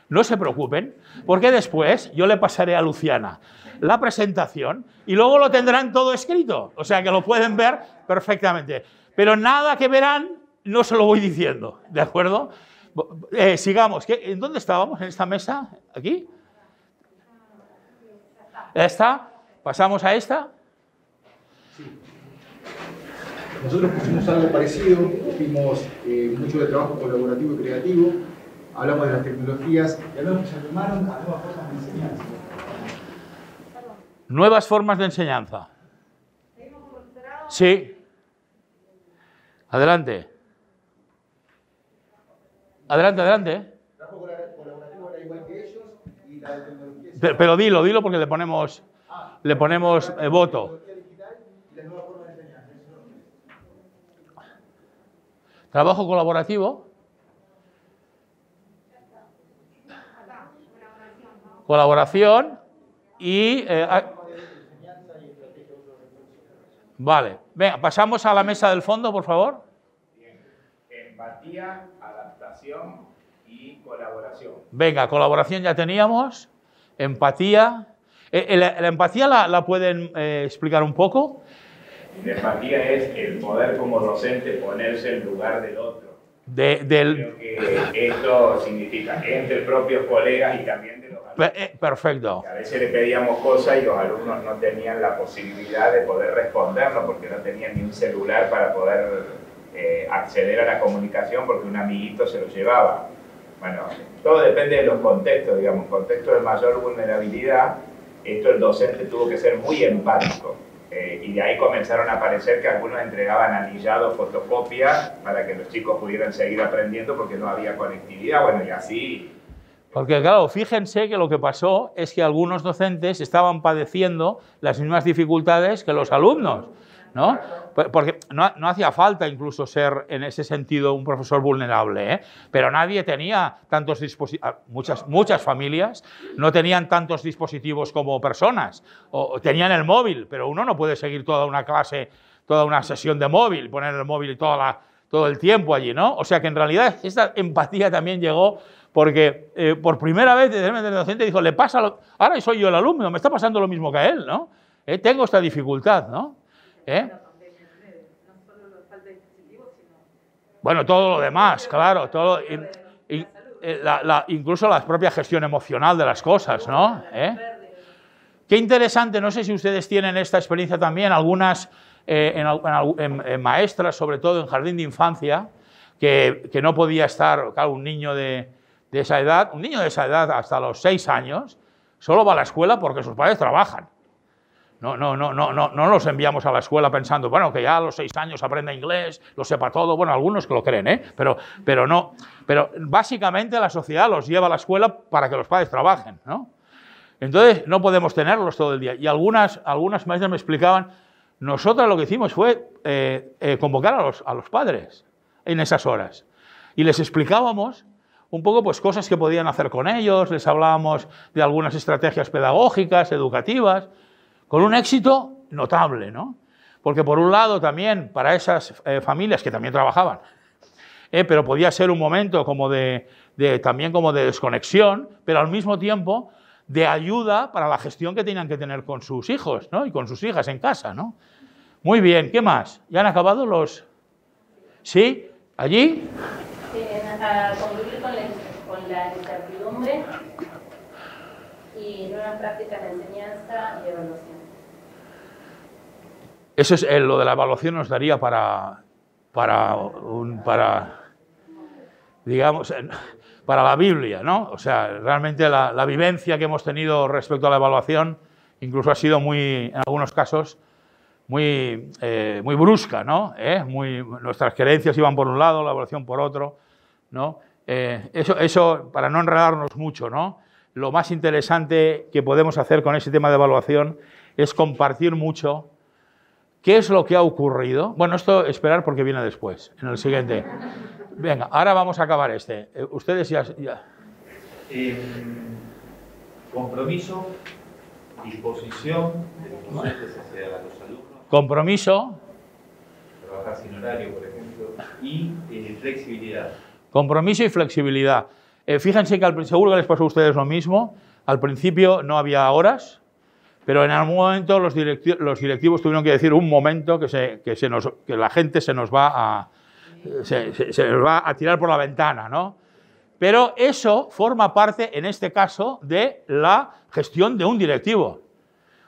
No se preocupen, porque después yo le pasaré a Luciana la presentación y luego lo tendrán todo escrito, o sea que lo pueden ver perfectamente. Pero nada que verán no se lo voy diciendo, ¿de acuerdo? Sigamos. ¿En dónde estábamos? ¿En esta mesa? ¿Aquí? ¿Esta? ¿Pasamos a esta? Sí. Nosotros pusimos algo parecido, pusimos mucho de trabajo colaborativo y creativo, hablamos de las tecnologías y hablamos que se llamaron a nuevas formas de enseñanza. Nuevas formas de enseñanza. Sí. Adelante. Adelante, adelante. El trabajo colaborativo era igual que ellos y la de tecnología... Pero dilo porque le ponemos voto. Trabajo colaborativo. Colaboración y... vale. Venga, pasamos a la mesa del fondo, por favor. Bien. Empatía, adaptación y colaboración. Venga, colaboración ya teníamos. Empatía. ¿La empatía la pueden explicar un poco? La empatía es el poder como docente ponerse en lugar del otro. Creo que esto significa entre propios colegas y también de los alumnos. Perfecto. A veces le pedíamos cosas y los alumnos no tenían la posibilidad de poder respondernos porque no tenían ni un celular para poder acceder a la comunicación porque un amiguito se lo llevaba. Bueno, todo depende de los contextos, digamos, contextos de mayor vulnerabilidad. Esto el docente tuvo que ser muy empático. Y de ahí comenzaron a aparecer que algunos entregaban anillados, fotocopias, para que los chicos pudieran seguir aprendiendo porque no había conectividad, bueno, y así. Porque claro, fíjense que lo que pasó es que algunos docentes estaban padeciendo las mismas dificultades que los alumnos, ¿no? Porque no hacía falta incluso ser en ese sentido un profesor vulnerable, ¿eh? Pero nadie tenía tantos dispositivos, muchas familias no tenían tantos dispositivos como personas, o tenían el móvil, pero uno no puede seguir toda una clase, toda una sesión de móvil, poner el móvil todo el tiempo allí, ¿no? O sea que en realidad esta empatía también llegó porque por primera vez el docente dijo, le pasa, ahora soy yo el alumno, me está pasando lo mismo que a él, ¿no? Tengo esta dificultad, ¿no? Bueno, todo lo demás, claro, todo, incluso la propia gestión emocional de las cosas, ¿no? Qué interesante, no sé si ustedes tienen esta experiencia también, algunas en maestras, sobre todo en jardín de infancia, que no podía estar, claro, un niño de esa edad hasta los 6 años, solo va a la escuela porque sus padres trabajan. No los enviamos a la escuela pensando, bueno, que ya a los 6 años aprenda inglés, lo sepa todo, bueno, algunos que lo creen, pero no. Pero básicamente la sociedad los lleva a la escuela para que los padres trabajen, ¿no? Entonces no podemos tenerlos todo el día. Y algunas maestras me explicaban, nosotras lo que hicimos fue convocar a los padres en esas horas. Y les explicábamos un poco pues cosas que podían hacer con ellos, les hablábamos de algunas estrategias pedagógicas, educativas, con un éxito notable, ¿no? Porque por un lado también para esas familias que también trabajaban, pero podía ser un momento como también como de desconexión, pero al mismo tiempo de ayuda para la gestión que tenían que tener con sus hijos, ¿no? Y con sus hijas en casa, ¿no? Muy bien, ¿qué más? ¿Ya han acabado los...? ¿Sí? ¿Allí? A convivir con la incertidumbre y nuevas prácticas de enseñanza y evaluación. Eso es lo de la evaluación nos daría para digamos, para la Biblia, ¿no? O sea, realmente la vivencia que hemos tenido respecto a la evaluación incluso ha sido en algunos casos, muy brusca, ¿no? Nuestras creencias iban por un lado, la evaluación por otro, ¿no? Eso, para no enredarnos mucho, ¿no? Lo más interesante que podemos hacer con ese tema de evaluación es compartir mucho qué es lo que ha ocurrido. Bueno, esto esperar porque viene después, en el siguiente. Venga, ahora vamos a acabar este. Ustedes ya. Compromiso, disposición de los docentes hacia los alumnos. Compromiso. Trabajar sin horario, por ejemplo. Y flexibilidad. Compromiso y flexibilidad. Fíjense que seguro que les pasó a ustedes lo mismo. Al principio no había horas, pero en algún momento los directivos tuvieron que decir un momento que la gente se nos va a tirar por la ventana, ¿no? Pero eso forma parte, en este caso, de la gestión de un directivo.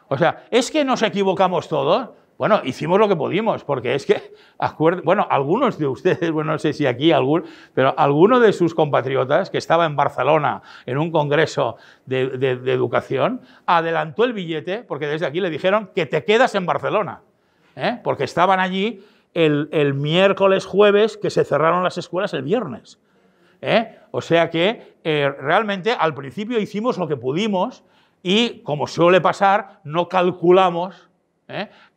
O sea, ¿es que nos equivocamos todos? Bueno, hicimos lo que pudimos, porque es que, bueno, algunos de ustedes, bueno, no sé si aquí pero alguno de sus compatriotas que estaba en Barcelona en un congreso de educación, adelantó el billete, porque desde aquí le dijeron que te quedas en Barcelona, porque estaban allí el miércoles, jueves, que se cerraron las escuelas el viernes. O sea que realmente al principio hicimos lo que pudimos y, como suele pasar, no calculamos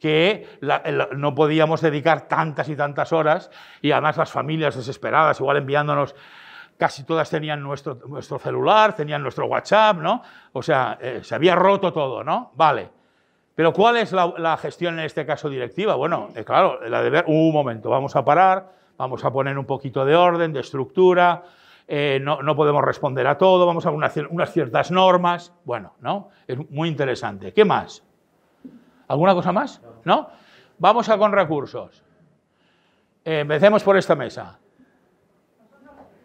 que no podíamos dedicar tantas y tantas horas, y además las familias desesperadas, igual enviándonos, casi todas tenían nuestro celular, tenían nuestro WhatsApp, ¿no? O sea, se había roto todo, ¿no? Vale. Pero ¿cuál es la gestión en este caso directiva? Bueno, claro, la de ver, un momento, vamos a parar, vamos a poner un poquito de orden, de estructura, no podemos responder a todo, vamos a unas ciertas normas. Bueno, ¿no? Es muy interesante. ¿Qué más? ¿Alguna cosa más? ¿No? Vamos a con recursos. Empecemos por esta mesa.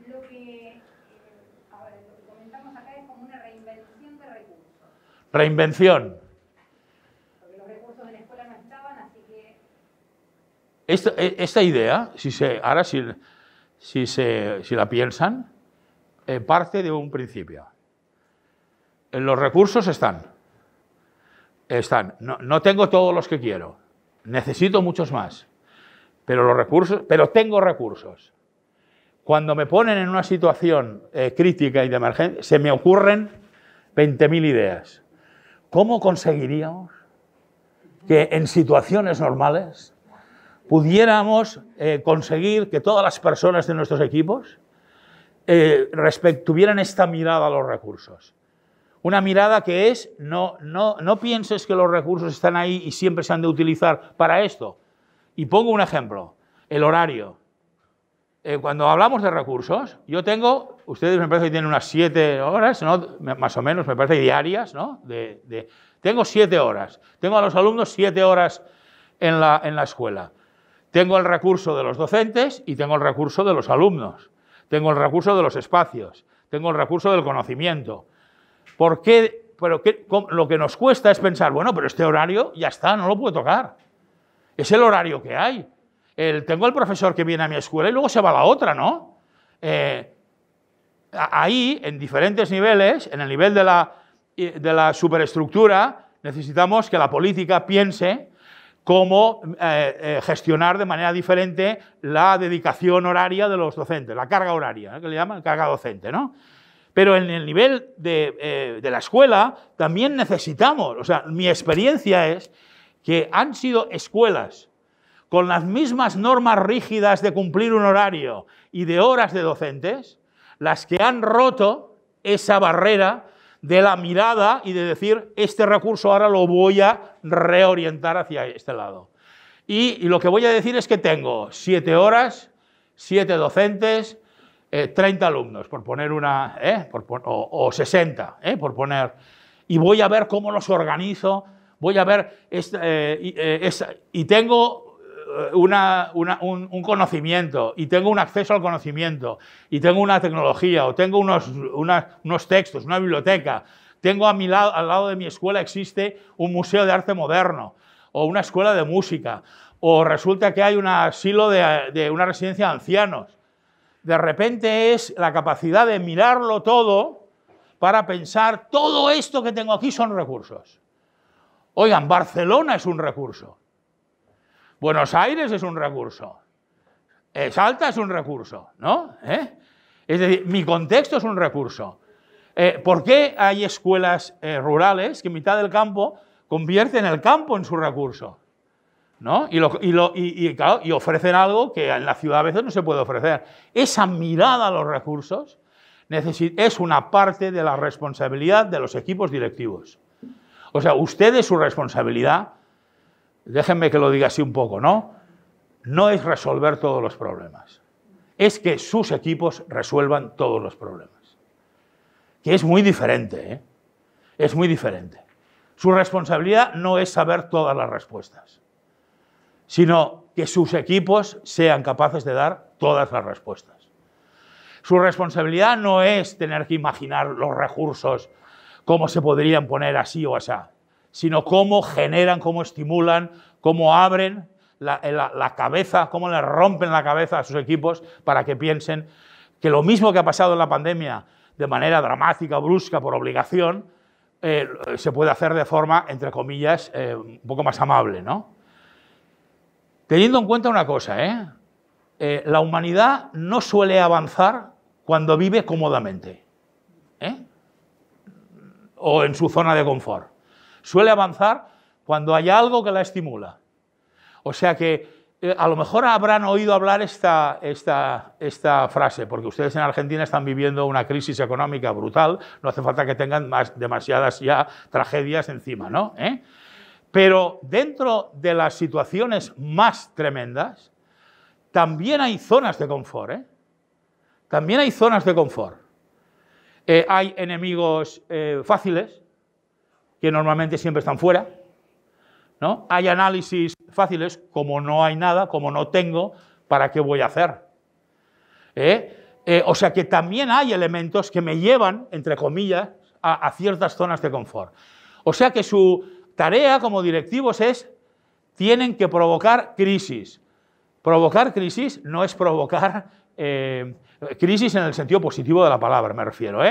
Lo que comentamos acá es como una reinvención de recursos. Reinvención. Porque los recursos en la escuela no estaban, así que... Esta idea, si la piensan, parte de un principio. Los recursos están. No tengo todos los que quiero. Necesito muchos más. Pero tengo recursos. Cuando me ponen en una situación crítica y de emergencia, se me ocurren 20.000 ideas. ¿Cómo conseguiríamos que en situaciones normales pudiéramos conseguir que todas las personas de nuestros equipos tuvieran esta mirada a los recursos? Una mirada que es, no pienses que los recursos están ahí y siempre se han de utilizar para esto. Y pongo un ejemplo, el horario. Cuando hablamos de recursos, yo tengo, ustedes me parece que tienen unas 7 horas, ¿no? Más o menos, me parece, diarias, ¿no? Tengo 7 horas. Tengo a los alumnos 7 horas en la escuela. Tengo el recurso de los docentes y tengo el recurso de los alumnos. Tengo el recurso de los espacios. Tengo el recurso del conocimiento. ¿Por qué? Lo que nos cuesta es pensar, bueno, pero este horario ya está, no lo puedo tocar. Es el horario que hay. Tengo el profesor que viene a mi escuela y luego se va a la otra, ¿no? Ahí, en diferentes niveles, en el nivel de la superestructura, necesitamos que la política piense cómo gestionar de manera diferente la dedicación horaria de los docentes, la carga horaria, que le llaman carga docente, ¿no? Pero en el nivel de la escuela también necesitamos, o sea, mi experiencia es que han sido escuelas con las mismas normas rígidas de cumplir un horario y de horas de docentes, las que han roto esa barrera de la mirada y de decir, este recurso ahora lo voy a reorientar hacia este lado. Y lo que voy a decir es que tengo 7 horas, 7 docentes, 30 alumnos, por poner una, o 60, por poner, y voy a ver cómo los organizo, voy a ver, y tengo un conocimiento, y tengo un acceso al conocimiento, y tengo una tecnología, o tengo unos textos, una biblioteca, tengo al lado de mi escuela existe un museo de arte moderno, o una escuela de música, o resulta que hay un asilo de una residencia de ancianos. De repente es la capacidad de mirarlo todo para pensar, todo esto que tengo aquí son recursos. Oigan, Barcelona es un recurso. Buenos Aires es un recurso. Salta es un recurso, ¿no? Es decir, mi contexto es un recurso. ¿Por qué hay escuelas rurales que en mitad del campo convierten el campo en su recurso? ¿No? Y ofrecen algo que en la ciudad a veces no se puede ofrecer. Esa mirada a los recursos es una parte de la responsabilidad de los equipos directivos. O sea, ustedes su responsabilidad, déjenme que lo diga así un poco, ¿no? No es resolver todos los problemas. Es que sus equipos resuelvan todos los problemas. Que es muy diferente, ¿eh? Es muy diferente. Su responsabilidad no es saber todas las respuestas, sino que sus equipos sean capaces de dar todas las respuestas. Su responsabilidad no es tener que imaginar los recursos, cómo se podrían poner así o así, sino cómo generan, cómo estimulan, cómo abren la cabeza, cómo le rompen la cabeza a sus equipos para que piensen que lo mismo que ha pasado en la pandemia de manera dramática, brusca, por obligación, se puede hacer de forma, entre comillas, un poco más amable, ¿no? Teniendo en cuenta una cosa, la humanidad no suele avanzar cuando vive cómodamente, o en su zona de confort. Suele avanzar cuando hay algo que la estimula. O sea que a lo mejor habrán oído hablar esta frase, porque ustedes en Argentina están viviendo una crisis económica brutal, no hace falta que tengan demasiadas ya tragedias encima, ¿no? Pero dentro de las situaciones más tremendas, también hay zonas de confort, también hay zonas de confort. Hay enemigos fáciles, que normalmente siempre están fuera, ¿no? Hay análisis fáciles, como no hay nada, como no tengo, ¿para qué voy a hacer? O sea que también hay elementos que me llevan, entre comillas, a ciertas zonas de confort. O sea que su tarea como directivos tienen que provocar crisis. Provocar crisis no es provocar crisis en el sentido positivo de la palabra, me refiero.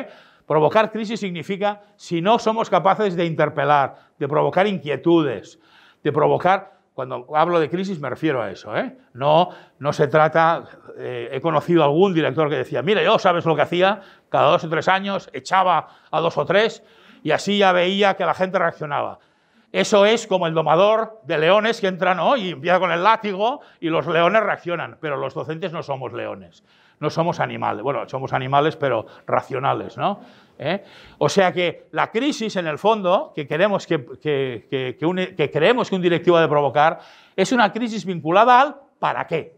Provocar crisis significa, si no somos capaces de interpelar, de provocar inquietudes, de provocar... Cuando hablo de crisis me refiero a eso, No se trata... he conocido a algún director que decía, mira, yo, ¿sabes lo que hacía? Cada 2 o 3 años echaba a 2 o 3 y así ya veía que la gente reaccionaba. Eso es como el domador de leones que entra, ¿no? Y empieza con el látigo y los leones reaccionan, pero los docentes no somos leones, no somos animales. Bueno, somos animales, pero racionales, ¿no? O sea que la crisis, en el fondo, que creemos que un directivo ha de provocar, es una crisis vinculada al ¿para qué?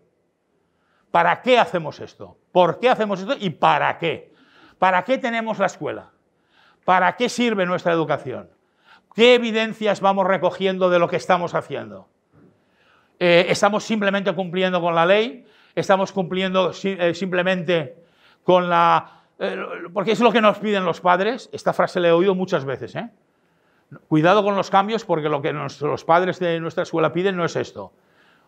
¿Para qué hacemos esto? ¿Por qué hacemos esto? ¿Y para qué? ¿Para qué tenemos la escuela? ¿Para qué sirve nuestra educación? ¿Qué evidencias vamos recogiendo de lo que estamos haciendo? ¿Estamos simplemente cumpliendo con la ley? ¿Estamos cumpliendo simplemente con la... porque es lo que nos piden los padres? Esta frase la he oído muchas veces. Cuidado con los cambios porque lo que los padres de nuestra escuela piden no es esto.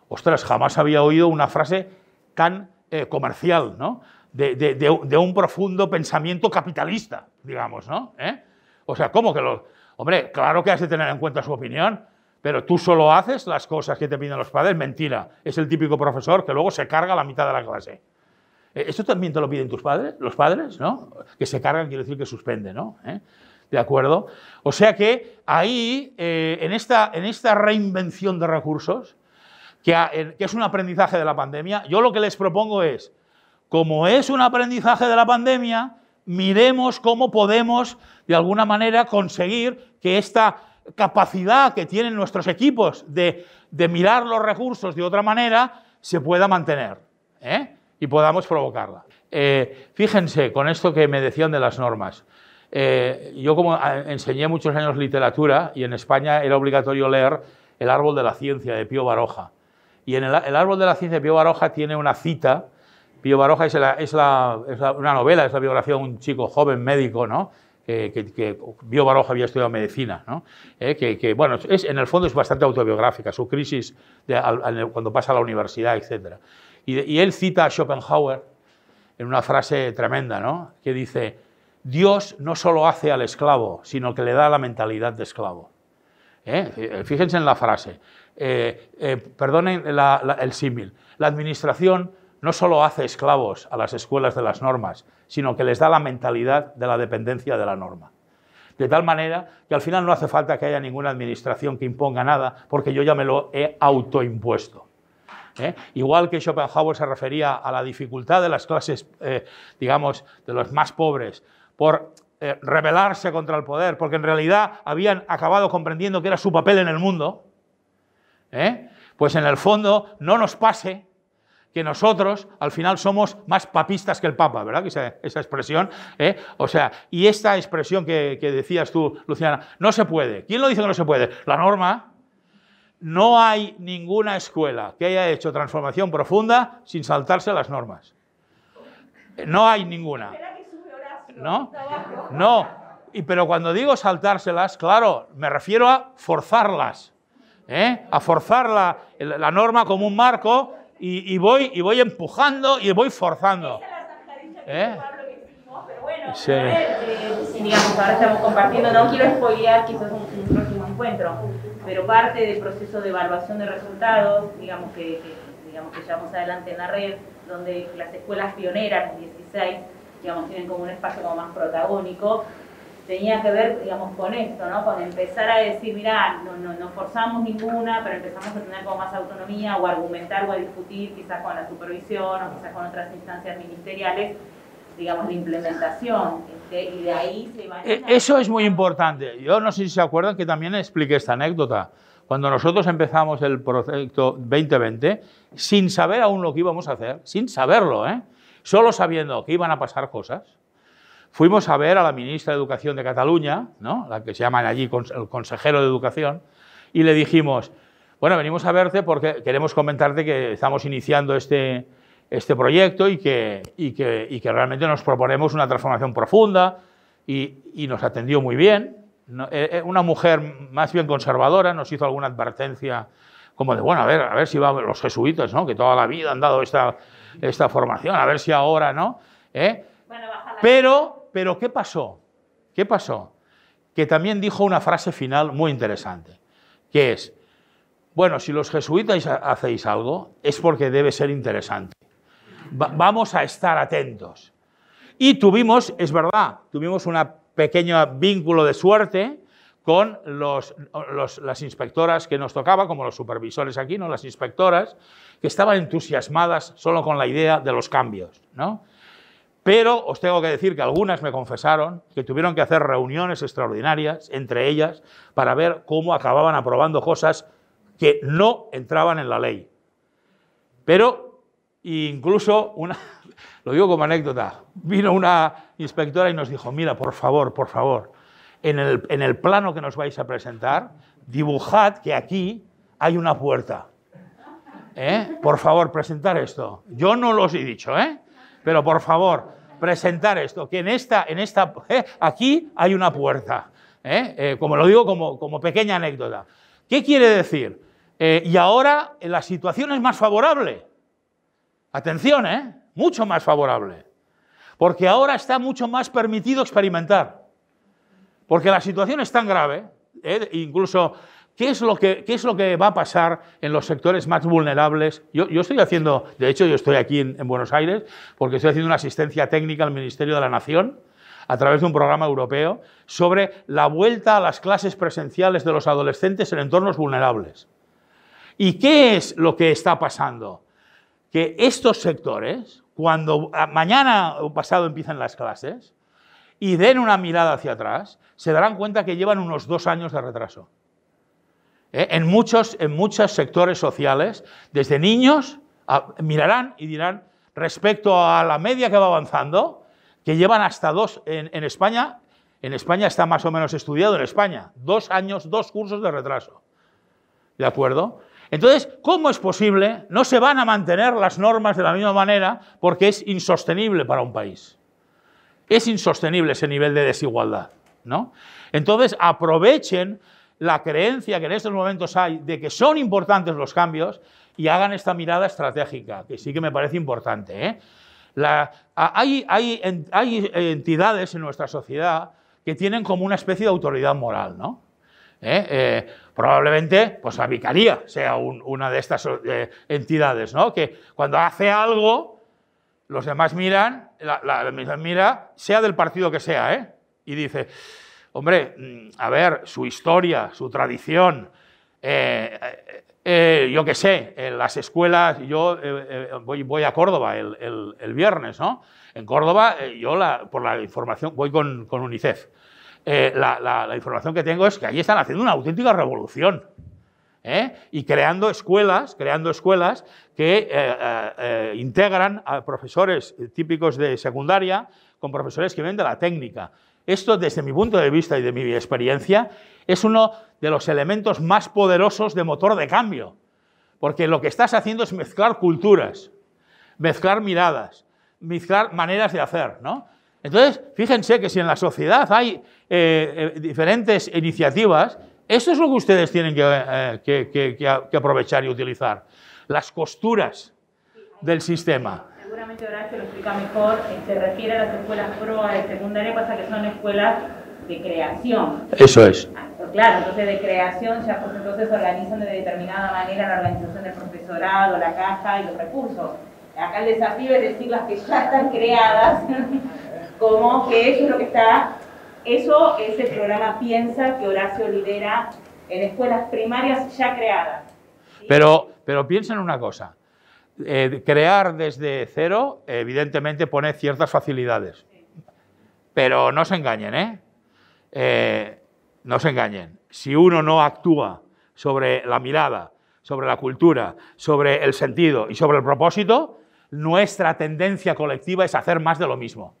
Ostras, jamás había oído una frase tan comercial, ¿no? De un profundo pensamiento capitalista, digamos, ¿no? O sea, ¿cómo que lo...? Hombre, claro que has de tener en cuenta su opinión, pero tú solo haces las cosas que te piden los padres. Mentira, es el típico profesor que luego se carga la mitad de la clase. ¿Esto también te lo piden tus padres, los padres, ¿no? Que se cargan quiere decir que suspende, ¿no? ¿De acuerdo? O sea que ahí, en esta reinvención de recursos, que es un aprendizaje de la pandemia, yo lo que les propongo es, como es un aprendizaje de la pandemia, miremos cómo podemos, de alguna manera, conseguir que esta capacidad que tienen nuestros equipos de mirar los recursos de otra manera se pueda mantener y podamos provocarla. Fíjense, con esto que me decían de las normas. Yo como enseñé muchos años literatura y en España era obligatorio leer El árbol de la ciencia de Pío Baroja. Y en el árbol de la ciencia de Pío Baroja tiene una cita. Pío Baroja es una novela, es la biografía de un chico joven médico, ¿no? Que Pío Baroja había estudiado medicina, ¿no? Bueno, en el fondo es bastante autobiográfica, su crisis cuando pasa a la universidad, etc. Y él cita a Schopenhauer en una frase tremenda, ¿no? Que dice, Dios no solo hace al esclavo, sino que le da la mentalidad de esclavo. Fíjense en la frase. Perdonen el símil. La administración no solo hace esclavos a las escuelas de las normas, sino que les da la mentalidad de la dependencia de la norma. De tal manera que al final no hace falta que haya ninguna administración que imponga nada, porque yo ya me lo he autoimpuesto. Igual que Schopenhauer se refería a la dificultad de las clases, digamos, de los más pobres, por rebelarse contra el poder, porque en realidad habían acabado comprendiendo que era su papel en el mundo, pues en el fondo no nos pase que nosotros al final somos más papistas que el Papa, ¿verdad? Esa expresión, o sea, y esta expresión que decías tú, Luciana, no se puede. ¿Quién lo dice que no se puede? La norma. No hay ninguna escuela que haya hecho transformación profunda sin saltarse las normas. No hay ninguna. ¿No? No. Pero cuando digo saltárselas, claro, me refiero a forzarlas. A forzar la norma como un marco y voy empujando y voy forzando. Sí. Digamos, ahora estamos compartiendo, no quiero spoilear quizás un próximo encuentro, pero parte del proceso de evaluación de resultados, digamos que llevamos adelante en la red, donde las escuelas pioneras, 16, digamos, tienen como un espacio como más protagónico, tenía que ver, digamos, con esto, ¿no? Con empezar a decir, mirá, no forzamos ninguna, pero empezamos a tener como más autonomía o a argumentar o a discutir quizás con la supervisión o quizás con otras instancias ministeriales, digamos, de implementación, y de ahí se va... Eso es muy importante. Yo no sé si se acuerdan que también expliqué esta anécdota. Cuando nosotros empezamos el proyecto 2020, sin saber aún lo que íbamos a hacer, sin saberlo, solo sabiendo que iban a pasar cosas, fuimos a ver a la ministra de Educación de Cataluña, ¿no? La que se llama allí el consejero de Educación, y le dijimos, bueno, venimos a verte porque queremos comentarte que estamos iniciando este proyecto y que realmente nos proponemos una transformación profunda, y nos atendió muy bien. Una mujer más bien conservadora, nos hizo alguna advertencia como de, bueno, a ver si van los jesuitas, ¿no? Que toda la vida han dado esta formación, a ver si ahora, ¿no? Pero, ¿qué pasó? ¿Qué pasó? Que también dijo una frase final muy interesante, que es, bueno, si los jesuitas hacéis algo, es porque debe ser interesante. Vamos a estar atentos. Y tuvimos, es verdad, tuvimos un pequeño vínculo de suerte con las inspectoras que nos tocaba, como los supervisores aquí, ¿no? Las inspectoras, que estaban entusiasmadas solo con la idea de los cambios, ¿no? Pero os tengo que decir que algunas me confesaron que tuvieron que hacer reuniones extraordinarias entre ellas para ver cómo acababan aprobando cosas que no entraban en la ley. Pero incluso lo digo como anécdota, vino una inspectora y nos dijo, mira, por favor, en el plano que nos vais a presentar, dibujad que aquí hay una puerta. Por favor, presentar esto. Yo no los he dicho, pero por favor, presentar esto, que aquí hay una puerta. Como lo digo como pequeña anécdota. ¿Qué quiere decir? Y ahora la situación es más favorable. Atención, mucho más favorable. Porque ahora está mucho más permitido experimentar. Porque la situación es tan grave, incluso, ¿qué es lo que va a pasar en los sectores más vulnerables? Yo estoy haciendo, de hecho yo estoy aquí en Buenos Aires, porque estoy haciendo una asistencia técnica al Ministerio de la Nación, a través de un programa europeo, sobre la vuelta a las clases presenciales de los adolescentes en entornos vulnerables. ¿Y qué es lo que está pasando? Que estos sectores, cuando mañana o pasado empiezan las clases, y den una mirada hacia atrás, se darán cuenta que llevan unos 2 años de retraso. En muchos sectores sociales, desde niños, mirarán y dirán, respecto a la media que va avanzando, que llevan hasta 2 en España está más o menos estudiado en España, 2 años, 2 cursos de retraso. ¿De acuerdo? Entonces, ¿cómo es posible? No se van a mantener las normas de la misma manera porque es insostenible para un país. Es insostenible ese nivel de desigualdad, ¿no? Entonces, aprovechen la creencia que en estos momentos hay de que son importantes los cambios y hagan esta mirada estratégica, que sí que me parece importante, Hay entidades en nuestra sociedad que tienen como una especie de autoridad moral, ¿no? Probablemente pues la vicaría sea una de estas entidades, ¿no? Que cuando hace algo, los demás miran, la mira, sea del partido que sea, y dice, hombre, a ver, su historia, su tradición, yo qué sé, en las escuelas, yo voy a Córdoba el viernes, ¿no? En Córdoba, yo por la información, voy con UNICEF. La información que tengo es que allí están haciendo una auténtica revolución, y creando escuelas que integran a profesores típicos de secundaria con profesores que vienen de la técnica. Esto, desde mi punto de vista y de mi experiencia, es uno de los elementos más poderosos de motor de cambio, porque lo que estás haciendo es mezclar culturas, mezclar miradas, mezclar maneras de hacer, ¿no? Entonces, fíjense que si en la sociedad hay diferentes iniciativas, esto es lo que ustedes tienen que aprovechar y utilizar. Las costuras del sistema. Seguramente Horacio lo explica mejor, se refiere a las escuelas PROA de secundaria, pasa que son escuelas de creación. Eso es. Claro, entonces de creación ya pues entonces organizan de determinada manera la organización del profesorado, la caja y los recursos. Acá el desafío es decir las que ya están creadas, como que eso es lo que está, eso es el programa Piensa que Horacio lidera en escuelas primarias ya creadas. ¿Sí? Pero piensen una cosa, crear desde cero evidentemente pone ciertas facilidades, pero no se engañen, no se engañen. Si uno no actúa sobre la mirada, sobre la cultura, sobre el sentido y sobre el propósito, nuestra tendencia colectiva es hacer más de lo mismo.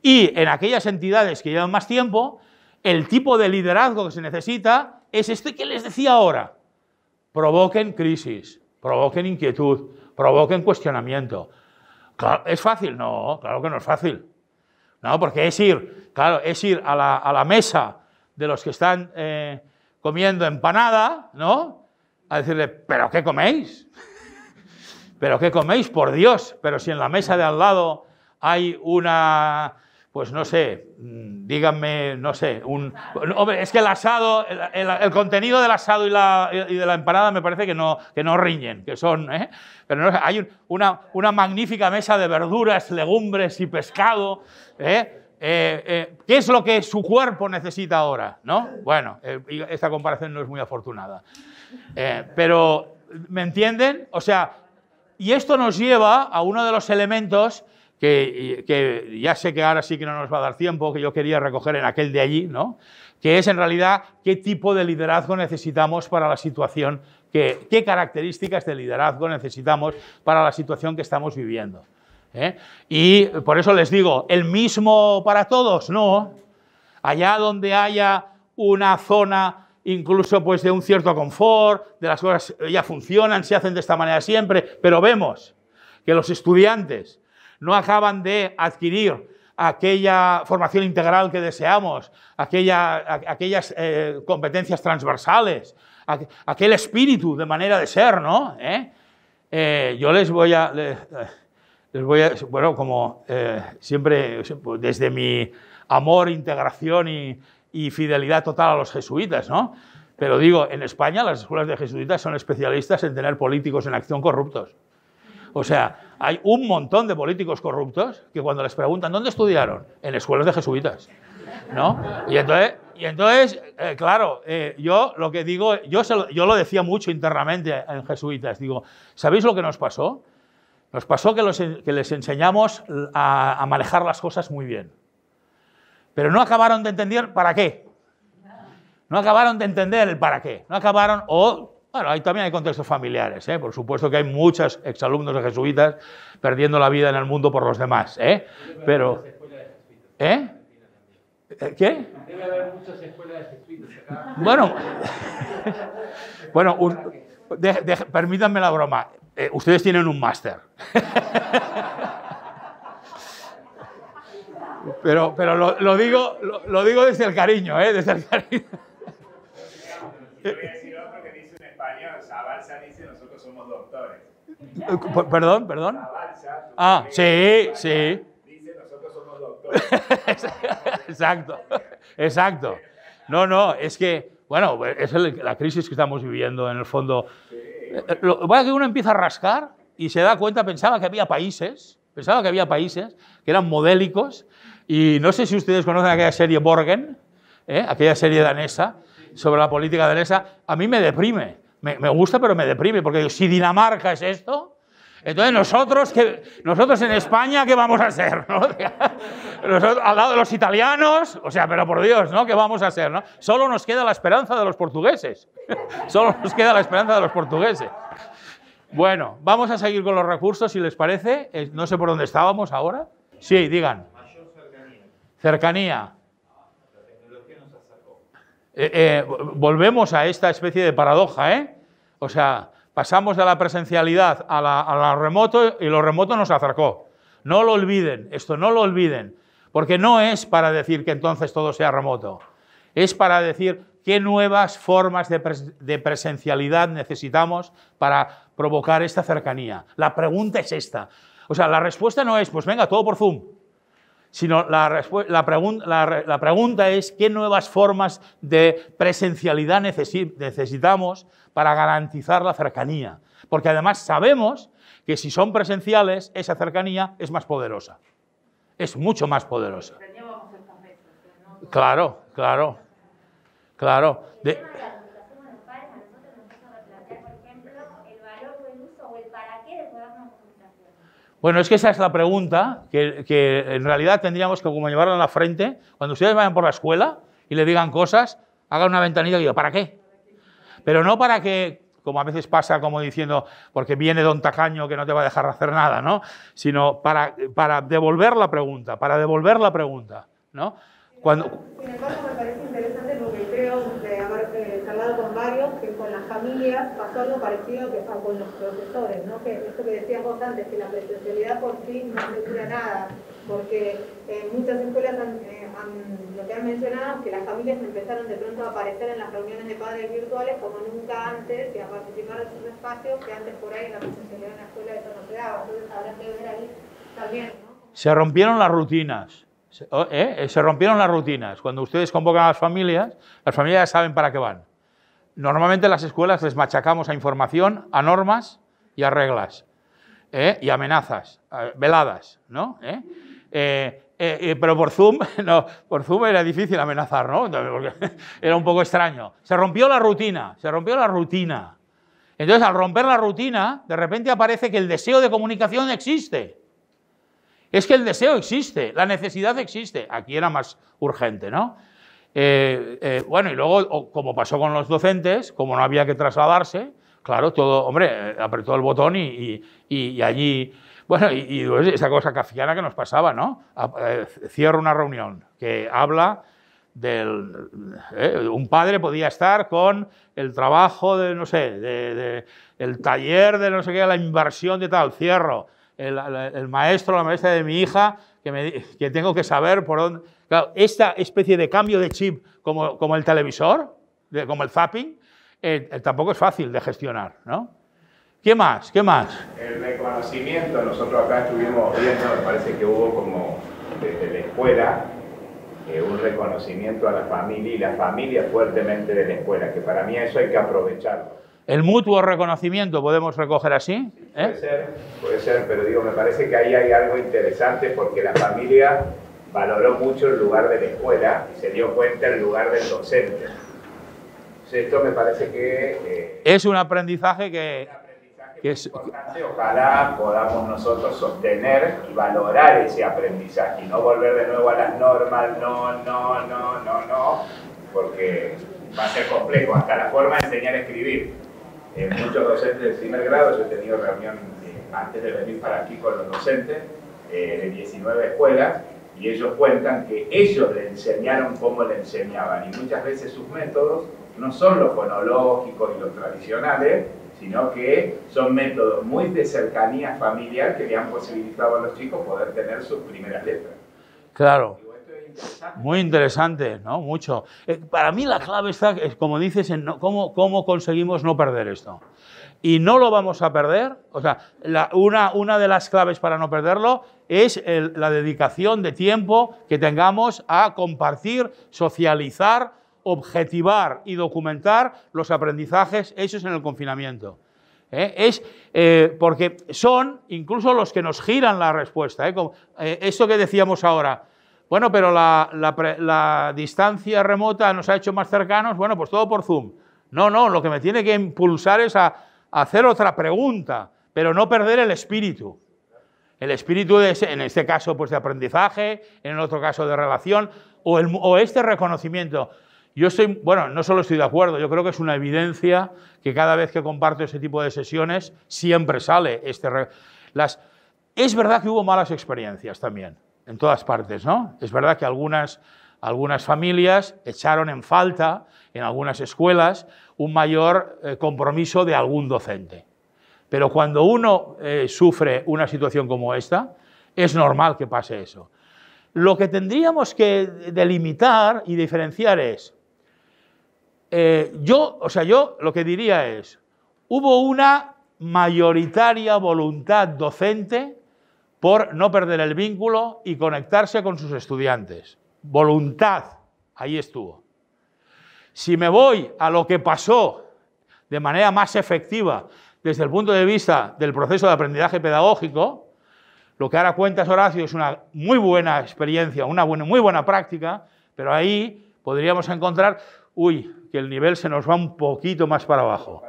Y en aquellas entidades que llevan más tiempo, el tipo de liderazgo que se necesita es este que les decía ahora. Provoquen crisis, provoquen inquietud, provoquen cuestionamiento. Claro, ¿es fácil? No, claro que no es fácil. No, porque es ir, claro, es ir a la mesa de los que están comiendo empanada, ¿no? A decirle, ¿pero qué coméis? ¿Pero qué coméis? Por Dios. Pero si en la mesa de al lado hay una, pues no sé, díganme, no sé, hombre, es que el asado, el contenido del asado y de la empanada me parece que no riñen, que son, pero no, hay una magnífica mesa de verduras, legumbres y pescado, ¿qué es lo que su cuerpo necesita ahora? ¿No? Bueno, esta comparación no es muy afortunada. Pero, ¿me entienden? O sea, y esto nos lleva a uno de los elementos que ya sé que ahora sí que no nos va a dar tiempo, que yo quería recoger en aquel de allí, ¿no? Que es en realidad qué tipo de liderazgo necesitamos para la situación, qué características de liderazgo necesitamos para la situación que estamos viviendo. Y por eso les digo, ¿el mismo para todos? No. Allá donde haya una zona incluso pues de un cierto confort, de las cosas ya funcionan, se hacen de esta manera siempre, pero vemos que los estudiantes no acaban de adquirir aquella formación integral que deseamos, aquellas competencias transversales, aquel espíritu de manera de ser, ¿no? Yo les voy a, bueno, como siempre, desde mi amor, integración y fidelidad total a los jesuitas, ¿no? Pero digo, en España las escuelas de jesuitas son especialistas en tener políticos en acción corruptos. O sea, hay un montón de políticos corruptos que cuando les preguntan ¿dónde estudiaron? En escuelas de jesuitas, ¿no? Y entonces claro, yo lo que digo, yo lo decía mucho internamente en jesuitas, digo, ¿sabéis lo que nos pasó? Nos pasó que les enseñamos a manejar las cosas muy bien, pero no acabaron de entender para qué. No acabaron de entender el para qué. No acabaron, bueno, ahí también hay contextos familiares, por supuesto que hay muchos exalumnos de jesuitas perdiendo la vida en el mundo por los demás, pero... ¿Qué? Debe haber muchas escuelas de jesuitas acá. Bueno, permítanme la broma, ustedes tienen un máster. Pero lo digo desde el cariño, desde el cariño. Yo voy a decir otro que dice en español, Zabalza dice nosotros somos doctores. Perdón. Zabalza, sí. Dice nosotros somos doctores. Exacto. No, es que, bueno, es la crisis que estamos viviendo en el fondo. Lo que pasa es que uno empieza a rascar y se da cuenta, pensaba que había países que eran modélicos, y no sé si ustedes conocen aquella serie Borgen, aquella serie danesa, sobre la política danesa. A mí me deprime, me gusta, pero me deprime, porque si Dinamarca es esto, entonces nosotros en España, ¿qué vamos a hacer? ¿No? Nosotros, al lado de los italianos, o sea, pero por Dios, ¿no? ¿Qué vamos a hacer? ¿No? Solo nos queda la esperanza de los portugueses. Solo nos queda la esperanza de los portugueses. Bueno, vamos a seguir con los recursos, si les parece. No sé por dónde estábamos ahora. Sí, digan. Mayor cercanía. Cercanía. La tecnología nos acercó. Volvemos a esta especie de paradoja, O sea, pasamos de la presencialidad a la remoto, y lo remoto nos acercó. No lo olviden, esto no lo olviden, porque no es para decir que entonces todo sea remoto. Es para decir qué nuevas formas de presencialidad necesitamos para provocar esta cercanía. La pregunta es esta. O sea, la respuesta no es, pues venga, todo por Zoom. Sino la pregunta es qué nuevas formas de presencialidad necesitamos para garantizar la cercanía. Porque además sabemos que si son presenciales, esa cercanía es más poderosa. Es mucho más poderosa. Claro. Bueno, es que esa es la pregunta que en realidad tendríamos que como llevarla en la frente. Cuando ustedes vayan por la escuela y le digan cosas, hagan una ventanilla y digan, ¿para qué? Pero no para que como a veces pasa, como diciendo, porque viene don tacaño que no te va a dejar hacer nada, ¿no? Sino para devolver la pregunta, ¿no? Cuando... Sin embargo, me parece interesante porque creo de haber charlado con varios que con las familias pasó algo parecido que con los profesores, ¿no? Que esto que decías vos antes, que la presencialidad por sí no asegura nada, porque muchas escuelas lo que han mencionado es que las familias empezaron de pronto a aparecer en las reuniones de padres virtuales como nunca antes y a participar de esos espacios que antes por ahí en la presencialidad en la escuela eso no se daba. Entonces habrá que ver ahí también, ¿no? Se rompieron las rutinas. Se rompieron las rutinas. Cuando ustedes convocan a las familias ya saben para qué van. Normalmente en las escuelas les machacamos a información, a normas y a reglas. Y amenazas, veladas, ¿no? Pero por Zoom, no, por Zoom era difícil amenazar, ¿no? Porque era un poco extraño. Se rompió la rutina. Entonces, al romper la rutina, de repente aparece que el deseo de comunicación existe. Es que el deseo existe, la necesidad existe. Aquí era más urgente, ¿no? Bueno, y luego, como pasó con los docentes, como no había que trasladarse, claro, todo, hombre, apretó el botón y allí... Bueno, y esa cosa kafkiana que nos pasaba, ¿no? Cierro una reunión que habla del... un padre podía estar con el trabajo de, no sé, el taller de no sé qué, la inversión de tal, cierro. El maestro, la maestra de mi hija, que tengo que saber por dónde... Claro, esta especie de cambio de chip como el televisor, como el zapping, tampoco es fácil de gestionar, ¿no? ¿Qué más? El reconocimiento, nosotros acá estuvimos viendo, me parece que hubo como desde la escuela un reconocimiento a la familia y la familia fuertemente de la escuela, que para mí eso hay que aprovecharlo. El mutuo reconocimiento, ¿podemos recoger así? Puede ser, pero digo, me parece que ahí hay algo interesante porque la familia valoró mucho el lugar de la escuela y se dio cuenta el lugar del docente. Entonces, esto me parece que... es un aprendizaje que es importante. Ojalá podamos nosotros sostener y valorar ese aprendizaje y no volver de nuevo a las normas, no, porque va a ser complejo, hasta la forma de enseñar a escribir. Muchos docentes de primer grado, yo he tenido reunión antes de venir para aquí con los docentes de 19 escuelas y ellos cuentan que ellos le enseñaron cómo le enseñaban y muchas veces sus métodos no son los fonológicos y los tradicionales, sino que son métodos muy de cercanía familiar que le han posibilitado a los chicos poder tener sus primeras letras. Claro. Muy interesante, ¿no? Mucho. Para mí la clave está, como dices, en cómo conseguimos no perder esto. Y no lo vamos a perder. O sea, una de las claves para no perderlo es la dedicación de tiempo que tengamos a compartir, socializar, objetivar y documentar los aprendizajes hechos en el confinamiento. Porque son incluso los que nos giran la respuesta. Eso que decíamos ahora. Bueno, pero la distancia remota nos ha hecho más cercanos. Bueno, pues todo por Zoom. No, lo que me tiene que impulsar es a hacer otra pregunta, pero no perder el espíritu. El espíritu, en este caso, pues de aprendizaje, en el otro caso de relación, o este reconocimiento. Yo no solo estoy de acuerdo, yo creo que es una evidencia que cada vez que comparto ese tipo de sesiones siempre sale Es verdad que hubo malas experiencias también, en todas partes, ¿no? Es verdad que algunas familias echaron en falta, en algunas escuelas, un mayor compromiso de algún docente. Pero cuando uno sufre una situación como esta, es normal que pase eso. Lo que tendríamos que delimitar y diferenciar es, yo lo que diría es, hubo una mayoritaria voluntad docente por no perder el vínculo y conectarse con sus estudiantes. Voluntad, ahí estuvo. Si me voy a lo que pasó de manera más efectiva desde el punto de vista del proceso de aprendizaje pedagógico, lo que ahora cuentas, Horacio, es una muy buena experiencia, muy buena práctica, pero ahí podríamos encontrar, que el nivel se nos va un poquito más para abajo.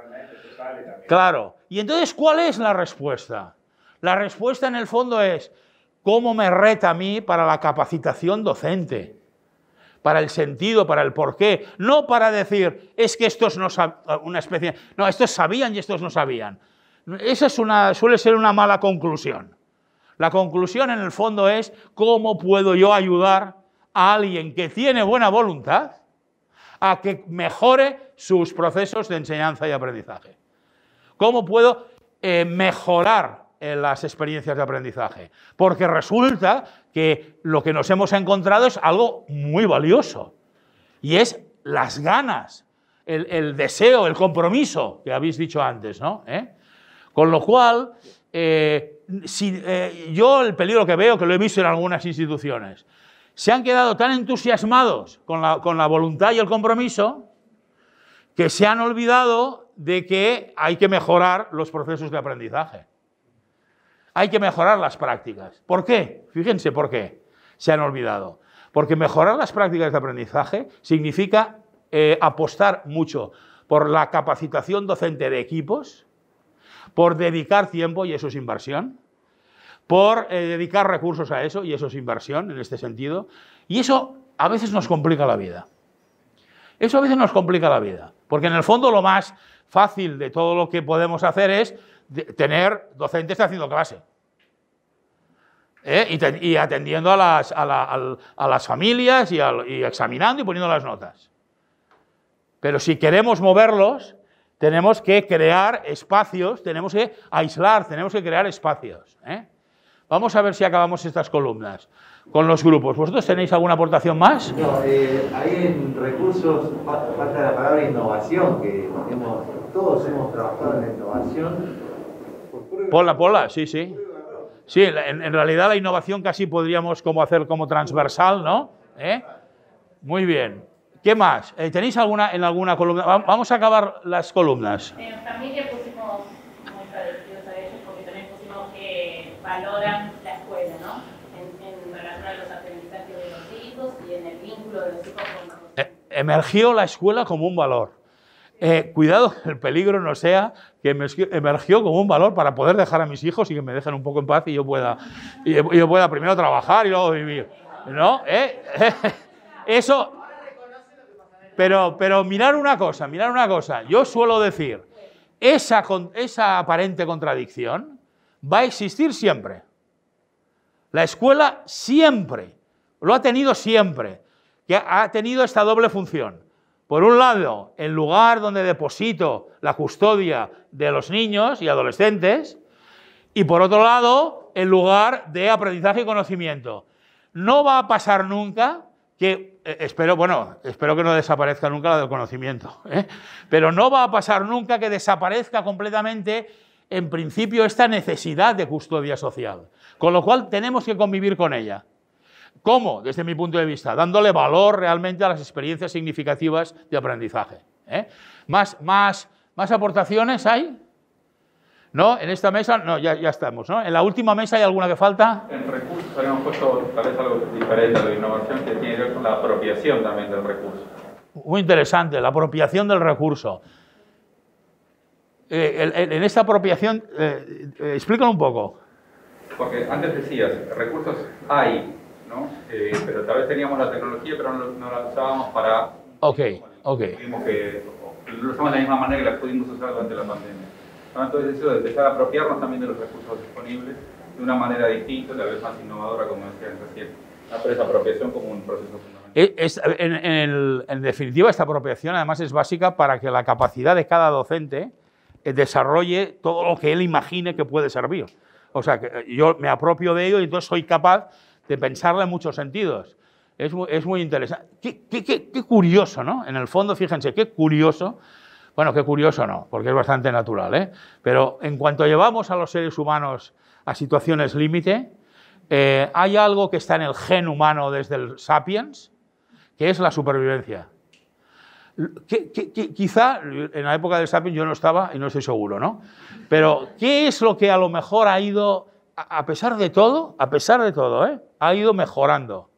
Claro. Y entonces, ¿cuál es la respuesta? La respuesta en el fondo es, ¿cómo me reta a mí para la capacitación docente? para el sentido, para el porqué, no para decir, es que estos no una especie, no, estos sabían y estos no sabían. Esa suele ser una mala conclusión. La conclusión en el fondo es cómo puedo yo ayudar a alguien que tiene buena voluntad a que mejore sus procesos de enseñanza y aprendizaje. ¿Cómo puedo mejorar las experiencias de aprendizaje? Porque resulta que lo que nos hemos encontrado es algo muy valioso y es las ganas, el deseo, el compromiso que habéis dicho antes, ¿no? Con lo cual, yo el peligro que veo, que lo he visto en algunas instituciones, se han quedado tan entusiasmados con la voluntad y el compromiso que se han olvidado de que hay que mejorar los procesos de aprendizaje. Hay que mejorar las prácticas. ¿Por qué? Fíjense por qué se han olvidado. Porque mejorar las prácticas de aprendizaje significa apostar mucho por la capacitación docente de equipos, por dedicar tiempo, y eso es inversión, por dedicar recursos a eso, y eso es inversión en este sentido, y eso a veces nos complica la vida. Eso a veces nos complica la vida, porque en el fondo lo más fácil de todo lo que podemos hacer es tener docentes haciendo clase y atendiendo a las familias y examinando y poniendo las notas. Pero si queremos moverlos, tenemos que crear espacios, tenemos que aislar, tenemos que crear espacios. Vamos a ver si acabamos estas columnas con los grupos. ¿Vosotros tenéis alguna aportación más? No, ahí en recursos falta la palabra innovación, que todos hemos trabajado en la innovación. Ponla, sí. Sí, en realidad la innovación casi podríamos hacer como transversal, ¿no? Muy bien. ¿Qué más? ¿Tenéis en alguna columna? Vamos a acabar las columnas. En familia pusimos muy parecidos a ellos porque también pusimos que valoran la escuela, ¿no? En relación a los aprendizajes de los hijos y en el vínculo de los hijos con... Emergió la escuela como un valor. Cuidado, el peligro no sea que emergió como un valor para poder dejar a mis hijos y que me dejen un poco en paz y yo pueda primero trabajar y luego vivir, ¿no? Eso... Pero mirar una cosa. Yo suelo decir, esa aparente contradicción va a existir siempre. La escuela siempre, lo ha tenido siempre, que ha tenido esta doble función. Por un lado, el lugar donde deposito la custodia de los niños y adolescentes, y por otro lado, el lugar de aprendizaje y conocimiento. No va a pasar nunca que, espero que no desaparezca nunca la del conocimiento, pero no va a pasar nunca que desaparezca completamente, en principio, esta necesidad de custodia social, con lo cual tenemos que convivir con ella. ¿Cómo? Desde mi punto de vista, dándole valor realmente a las experiencias significativas de aprendizaje. ¿Más aportaciones hay? ¿No? En esta mesa, no, ya estamos, ¿no? En la última mesa, ¿hay alguna que falta? En recursos habíamos puesto tal vez algo diferente a la innovación que tiene que ver con la apropiación también del recurso. Muy interesante, la apropiación del recurso. En esta apropiación, explícalo un poco. Porque antes decías, recursos hay, ¿no? Pero tal vez teníamos la tecnología, pero no la usábamos para... Ok. Tuvimos que lo usamos de la misma manera que la pudimos usar durante la pandemia. Entonces eso de empezar a apropiarnos también de los recursos disponibles de una manera distinta, tal vez más innovadora, como decían recién. Pero esa apropiación como un proceso fundamental. En definitiva, esta apropiación además es básica para que la capacidad de cada docente desarrolle todo lo que él imagine que puede servir. O sea, que yo me apropio de ello y entonces soy capaz de pensarla en muchos sentidos. Es muy interesante. Qué curioso, ¿no? En el fondo, fíjense, qué curioso. Bueno, qué curioso no, porque es bastante natural, ¿eh? Pero en cuanto llevamos a los seres humanos a situaciones límite, hay algo que está en el gen humano desde el sapiens, que es la supervivencia. Quizá en la época del sapiens yo no estaba y no estoy seguro, ¿no? Pero ¿qué es lo que a lo mejor ha ido, a pesar de todo, ha ido mejorando?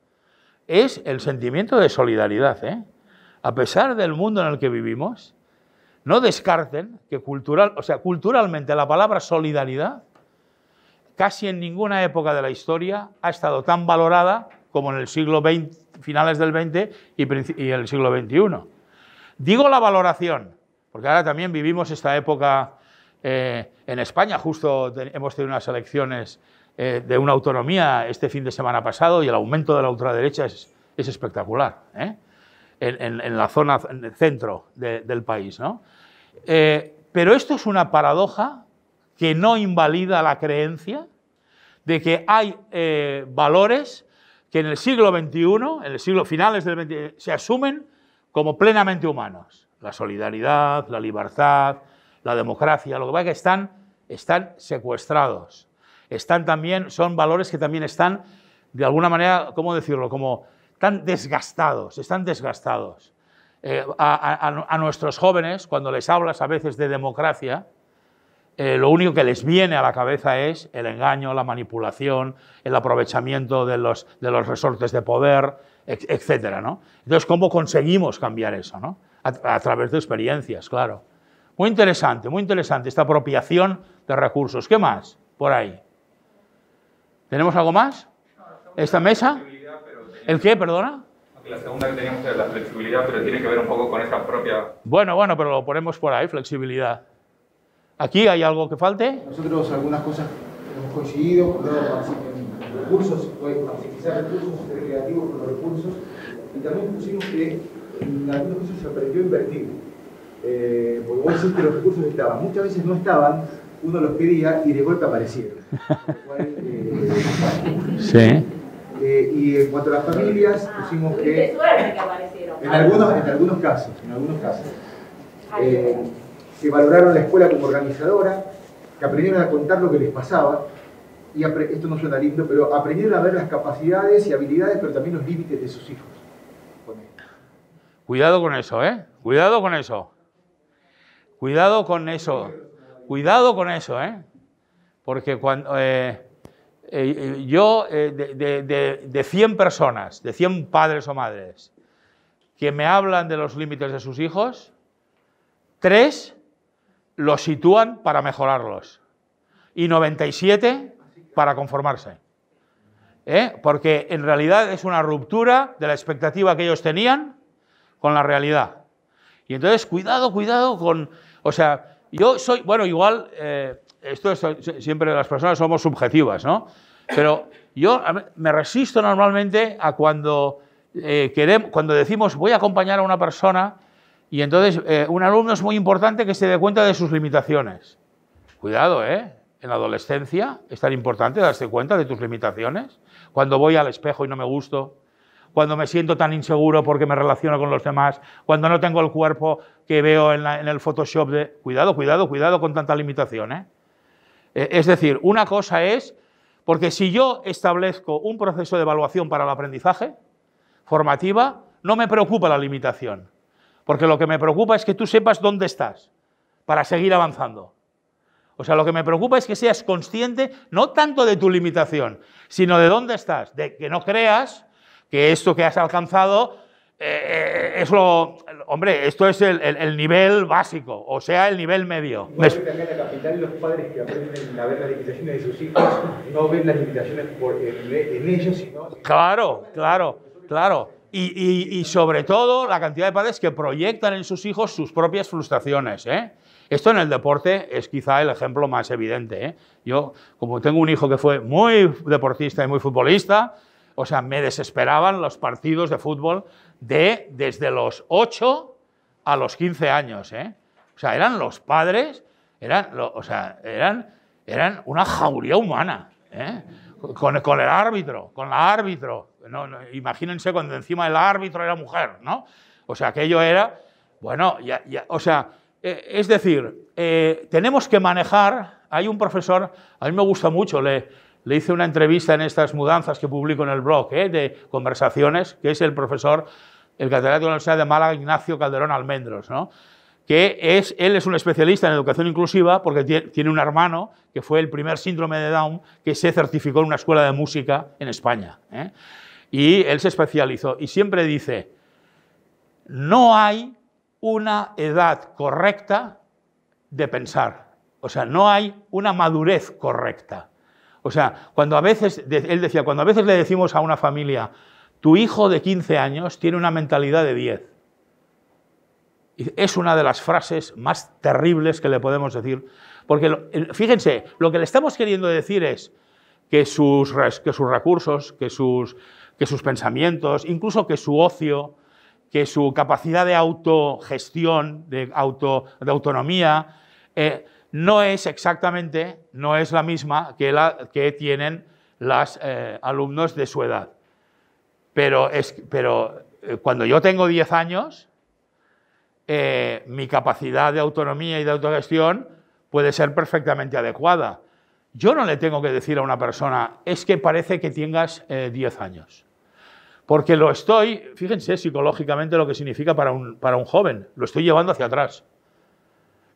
Es el sentimiento de solidaridad, ¿eh? A pesar del mundo en el que vivimos, no descarten que culturalmente la palabra solidaridad casi en ninguna época de la historia ha estado tan valorada como en el siglo XX finales del XX y el siglo XXI. Digo la valoración, porque ahora también vivimos esta época en España, justo hemos tenido unas elecciones de una autonomía este fin de semana pasado y el aumento de la ultraderecha es espectacular, en la zona, en el centro del país, ¿no? Pero esto es una paradoja que no invalida la creencia de que hay valores que en el siglo XXI, en el siglo finales del XX, se asumen como plenamente humanos. La solidaridad, la libertad, la democracia, lo que pasa es que están secuestrados. Son valores que también están, de alguna manera, ¿cómo decirlo?, como están desgastados. A nuestros jóvenes, cuando les hablas a veces de democracia, lo único que les viene a la cabeza es el engaño, la manipulación, el aprovechamiento de los resortes de poder, etcétera, ¿no? Entonces, ¿cómo conseguimos cambiar eso, ¿no? A través de experiencias, claro. Muy interesante esta apropiación de recursos. ¿Qué más por ahí? ¿Tenemos algo más? ¿Esta mesa? ¿El qué, perdona? La segunda que teníamos era la flexibilidad, pero tiene que ver un poco con esa propia... Bueno, pero lo ponemos por ahí, flexibilidad. ¿Aquí hay algo que falte? Nosotros algunas cosas hemos coincidido, por en recursos, maximizar recursos, ser creativos con los recursos, y también pusimos que en algunas cosas se aprendió a invertir. Porque vos decís que los recursos estaban, muchas veces no estaban, uno los pedía y de golpe aparecieron. Sí. Y en cuanto a las familias, pusimos que... Qué suerte que aparecieron. En algunos casos, que valoraron la escuela como organizadora, que aprendieron a contar lo que les pasaba, y esto no suena lindo, pero aprendieron a ver las capacidades y habilidades, pero también los límites de sus hijos. Cuidado con eso, ¿eh? Cuidado con eso. Cuidado con eso. Cuidado con eso, ¿eh? Porque cuando... yo, de 100 personas, de 100 padres o madres, que me hablan de los límites de sus hijos, 3 los sitúan para mejorarlos y 97 para conformarse. Porque en realidad es una ruptura de la expectativa que ellos tenían con la realidad. Y entonces, cuidado con... O sea, yo soy... Bueno, igual... esto es, siempre las personas somos subjetivas, ¿no? Pero yo me resisto normalmente a cuando decimos voy a acompañar a una persona y entonces un alumno es muy importante que se dé cuenta de sus limitaciones. Cuidado, ¿eh? En la adolescencia es tan importante darse cuenta de tus limitaciones. Cuando voy al espejo y no me gusto, cuando me siento tan inseguro porque me relaciono con los demás, cuando no tengo el cuerpo que veo en el Photoshop de... Cuidado con tanta limitación, ¿eh? Es decir, una cosa es, porque si yo establezco un proceso de evaluación para el aprendizaje formativa, no me preocupa la limitación, porque lo que me preocupa es que tú sepas dónde estás para seguir avanzando. O sea, lo que me preocupa es que seas consciente no tanto de tu limitación, sino de dónde estás, de que no creas que esto que has alcanzado es lo... Hombre, esto es el nivel básico, o sea, el nivel medio. Igual que acá en la capital los padres que aprenden a ver las limitaciones de sus hijos no ven las limitaciones en ellos, sino... Claro. Y sobre todo la cantidad de padres que proyectan en sus hijos sus propias frustraciones, ¿eh? Esto en el deporte es quizá el ejemplo más evidente, ¿eh? Yo, como tengo un hijo que fue muy deportista y muy futbolista, o sea, me desesperaban los partidos de fútbol desde los 8 a los 15 años, ¿eh? O sea, eran los padres, eran una jauría humana, ¿eh? Con el árbitro, con la árbitro. No, imagínense cuando encima el árbitro era mujer, ¿no? O sea, aquello era, bueno, o sea, es decir, tenemos que manejar. Hay un profesor, a mí me gusta mucho, le hice una entrevista en estas mudanzas que publico en el blog, de conversaciones, que es el profesor, el catedrático de la Universidad de Málaga, Ignacio Calderón Almendros, ¿no? Él es un especialista en educación inclusiva porque tiene un hermano que fue el primer síndrome de Down que se certificó en una escuela de música en España, ¿eh? Y él se especializó y siempre dice, no hay una edad correcta de pensar, o sea, no hay una madurez correcta. O sea, cuando a veces, él decía, cuando a veces le decimos a una familia, tu hijo de 15 años tiene una mentalidad de 10. Es una de las frases más terribles que le podemos decir, porque fíjense, lo que le estamos queriendo decir es que sus recursos, que sus pensamientos, incluso que su ocio, que su capacidad de autogestión, de autonomía, no es exactamente, no es la misma que la que tienen los alumnos de su edad. Pero cuando yo tengo 10 años, mi capacidad de autonomía y de autogestión puede ser perfectamente adecuada. Yo no le tengo que decir a una persona, es que parece que tengas 10 años. Porque lo estoy, fíjense psicológicamente lo que significa para un joven, lo estoy llevando hacia atrás.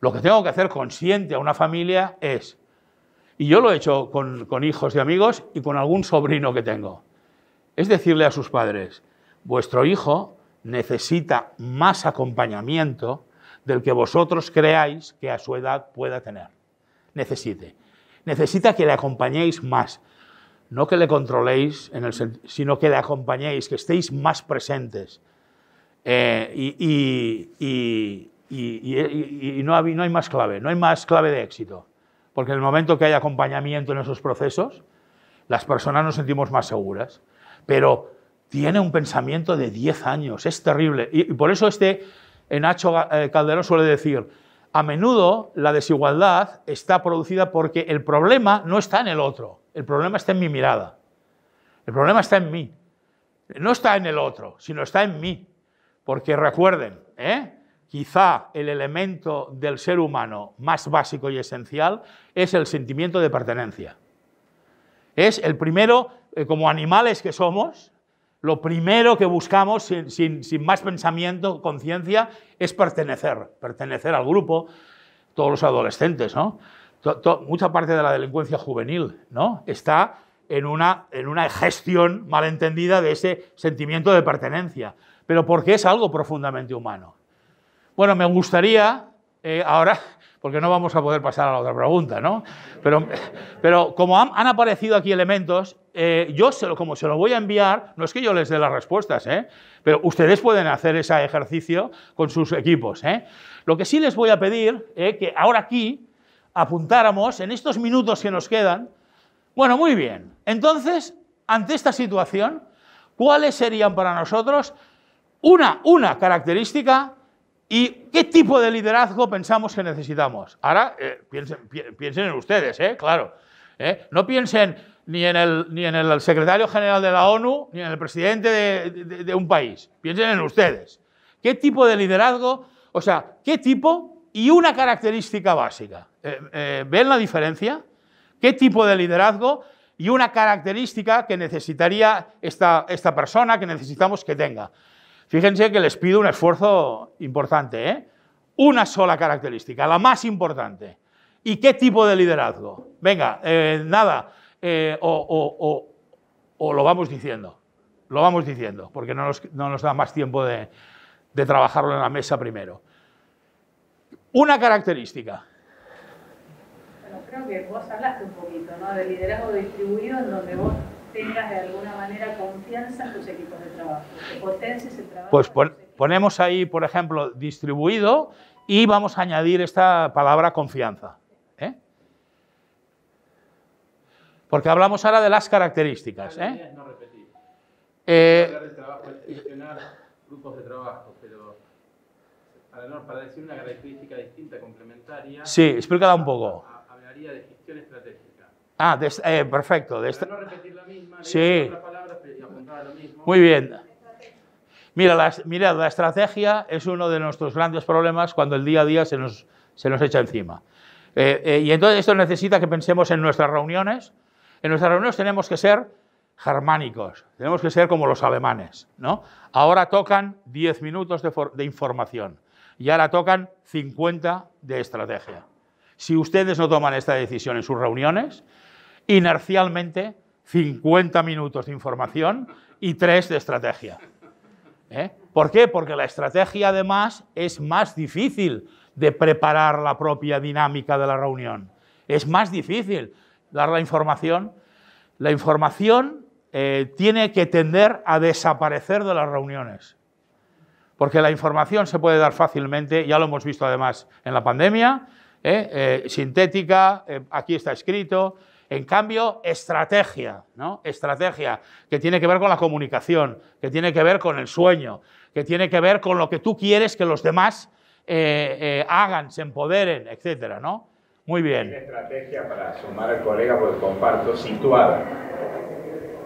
Lo que tengo que hacer consciente a una familia es, y yo lo he hecho con hijos de amigos y con algún sobrino que tengo, es decirle a sus padres, vuestro hijo necesita más acompañamiento del que vosotros creáis que a su edad pueda tener. Necesita que le acompañéis más. No que le controléis, sino que le acompañéis, que estéis más presentes. Y no hay más clave, no hay más clave de éxito. Porque en el momento que hay acompañamiento en esos procesos, las personas nos sentimos más seguras. Pero tiene un pensamiento de 10 años, es terrible. Y por eso Nacho Calderón suele decir, a menudo la desigualdad está producida porque el problema no está en el otro. El problema está en mi mirada. El problema está en mí. No está en el otro, sino está en mí. Porque recuerden, quizá el elemento del ser humano más básico y esencial es el sentimiento de pertenencia. Es el primero, como animales que somos, lo primero que buscamos, sin más pensamiento, conciencia, es pertenecer al grupo, todos los adolescentes, ¿no? Mucha parte de la delincuencia juvenil, ¿no?, está en una gestión malentendida de ese sentimiento de pertenencia, pero porque es algo profundamente humano. Bueno, me gustaría, ahora, porque no vamos a poder pasar a la otra pregunta, ¿no?, pero como han aparecido aquí elementos, como se lo voy a enviar, no es que yo les dé las respuestas, pero ustedes pueden hacer ese ejercicio con sus equipos. Lo que sí les voy a pedir es que ahora aquí apuntáramos en estos minutos que nos quedan. Bueno, muy bien. Entonces, ante esta situación, ¿cuáles serían para nosotros una característica y qué tipo de liderazgo pensamos que necesitamos? Ahora, piensen en ustedes, claro. No piensen ni en el secretario general de la ONU, ni en el presidente de un país. Piensen en ustedes. ¿Qué tipo de liderazgo? O sea, ¿qué tipo y una característica básica? ¿Ven la diferencia? ¿Qué tipo de liderazgo y una característica que necesitaría esta persona, que necesitamos que tenga? Fíjense que les pido un esfuerzo importante, Una sola característica, la más importante. ¿Y qué tipo de liderazgo? Venga, nada, o lo vamos diciendo, porque no nos da más tiempo de trabajarlo en la mesa primero. Una característica. Bueno, creo que vos hablaste un poquito, ¿no?, del liderazgo distribuido, en donde vos tengas de alguna manera confianza en tus equipos de trabajo, que potencies el trabajo. Pues ponemos ahí, por ejemplo, distribuido y vamos a añadir esta palabra confianza. Porque hablamos ahora de las características. La idea es no repetir. Hablar del trabajo es gestionar grupos de trabajo, pero para decir una característica distinta, complementaria. Sí, explícala un poco. Hablaría de gestión estratégica. Perfecto. Para no repetir la misma, sí. Otra palabra y apuntar a lo mismo. Muy bien. Mira, la estrategia es uno de nuestros grandes problemas cuando el día a día se nos echa encima. Y entonces esto necesita que pensemos en nuestras reuniones. En nuestras reuniones tenemos que ser germánicos, tenemos que ser como los alemanes, ¿no? Ahora tocan 10 minutos de información y ahora tocan 50 de estrategia. Si ustedes no toman esta decisión en sus reuniones, inercialmente 50 minutos de información y 3 de estrategia. ¿Por qué? Porque la estrategia, además, es más difícil de preparar la propia dinámica de la reunión. Es más difícil dar la información. La información tiene que tender a desaparecer de las reuniones. Porque la información se puede dar fácilmente, ya lo hemos visto además en la pandemia, sintética, aquí está escrito. En cambio, estrategia, ¿no? Estrategia que tiene que ver con la comunicación, que tiene que ver con el sueño, que tiene que ver con lo que tú quieres que los demás hagan, se empoderen, etcétera, ¿no? Muy bien. Una estrategia para sumar al colega, porque comparto, situada.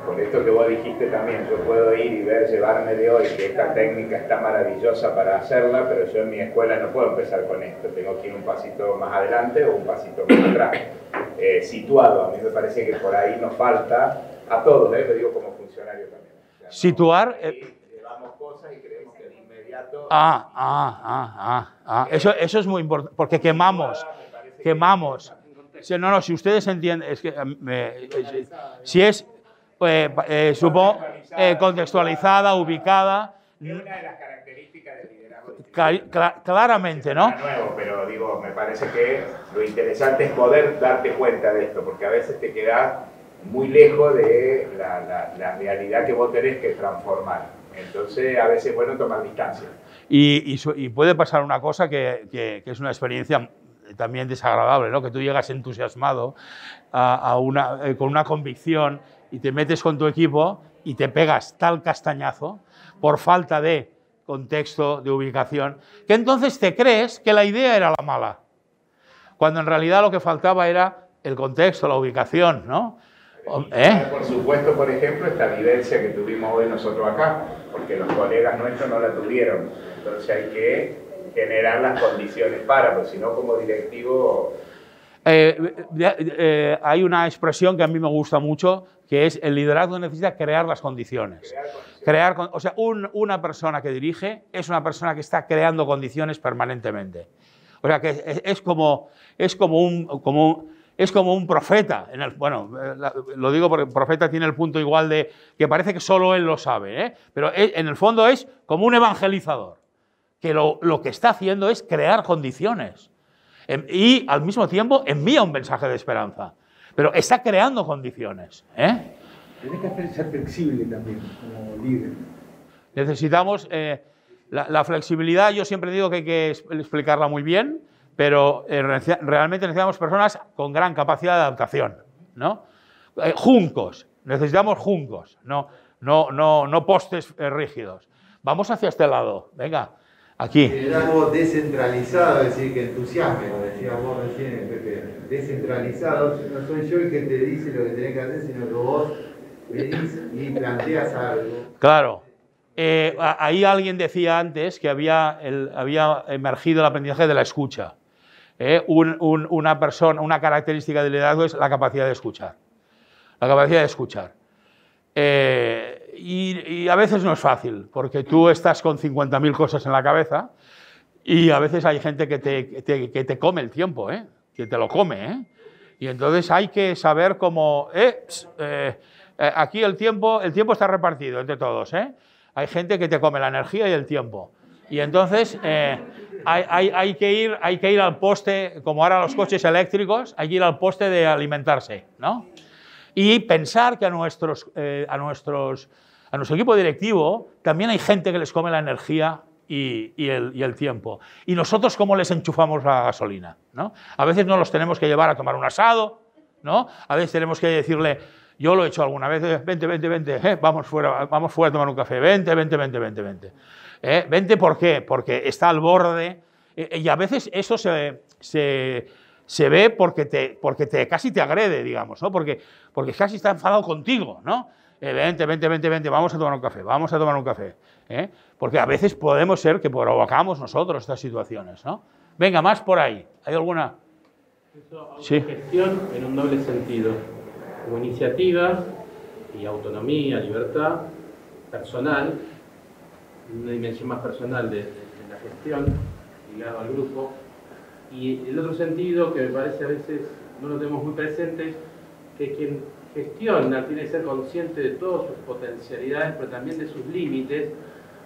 Por esto que vos dijiste también, yo puedo ir y ver, llevarme de hoy que esta técnica está maravillosa para hacerla, pero yo en mi escuela no puedo empezar con esto, tengo que ir un pasito más adelante o un pasito más atrás. Situado, a mí me parece que por ahí nos falta, a todos, lo digo como funcionario también. O sea, situar... llevamos cosas y creemos que de inmediato... Eso es muy importante, porque quemamos. No, si ustedes entienden, es que si es... supongo, contextualizada, ubicada. Es una de las características del liderazgo. Claramente, ¿no? No nuevo, pero digo, me parece que lo interesante es poder darte cuenta de esto, porque a veces te quedas muy lejos de la realidad que vos tenés que transformar. Entonces, a veces es bueno tomar distancia. Y puede pasar una cosa que es una experiencia también desagradable, ¿no? Que tú llegas entusiasmado con una convicción y te metes con tu equipo y te pegas tal castañazo por falta de contexto, de ubicación, que entonces te crees que la idea era la mala, cuando en realidad lo que faltaba era el contexto, la ubicación, ¿no? Por supuesto, por ejemplo, esta vivencia que tuvimos hoy nosotros acá, porque los colegas nuestros no la tuvieron, entonces hay que generar las condiciones porque si no, como directivo... hay una expresión que a mí me gusta mucho, que es el liderazgo necesita crear las condiciones. O sea, una persona que dirige es una persona que está creando condiciones permanentemente. O sea, que es como un profeta. Bueno, lo digo porque el profeta tiene el punto igual de que parece que solo él lo sabe, pero en el fondo es como un evangelizador, que lo que está haciendo es crear condiciones. Y al mismo tiempo envía un mensaje de esperanza, pero está creando condiciones. Tienes que ser flexible también como líder. Necesitamos la flexibilidad. Yo siempre digo que hay que explicarla muy bien, pero realmente necesitamos personas con gran capacidad de adaptación, ¿no? Juncos, necesitamos juncos, no postes rígidos. Vamos hacia este lado, venga. Aquí. Liderazgo descentralizado, es decir, que entusiasme, lo decías vos recién, Pepe. Descentralizado, no soy yo el que te dice lo que tenés que hacer, sino que vos venís y planteas algo. Claro. Ahí alguien decía antes que había emergido el aprendizaje de la escucha. Una característica del liderazgo es la capacidad de escuchar. La capacidad de escuchar. Y a veces no es fácil, porque tú estás con 50.000 cosas en la cabeza y a veces hay gente que te come el tiempo, que te lo come. Y entonces hay que saber cómo... aquí el tiempo está repartido entre todos. Hay gente que te come la energía y el tiempo. Y entonces hay que ir al poste, como ahora los coches eléctricos, hay que ir al poste de alimentarse, ¿no? Y pensar que a nuestro equipo directivo también hay gente que les come la energía y el tiempo. Y nosotros, ¿cómo les enchufamos la gasolina? ¿No? A veces no los tenemos que llevar a tomar un asado, ¿no? A veces tenemos que decirle, yo lo he hecho alguna vez, vente, vamos fuera a tomar un café, vente. Vente, ¿por qué? Porque está al borde, y a veces eso se ve porque casi te agrede, digamos, ¿no? Porque casi está enfadado contigo, ¿no? Vente, vamos a tomar un café. Porque a veces podemos ser que provocamos nosotros estas situaciones, ¿no? Venga, más por ahí. ¿Hay alguna? Sí. Gestión en un doble sentido, como iniciativa y autonomía, libertad personal, una dimensión más personal de la gestión ligado al grupo. Y el otro sentido, que me parece a veces no lo tenemos muy presente, que quien gestiona tiene que ser consciente de todas sus potencialidades, pero también de sus límites,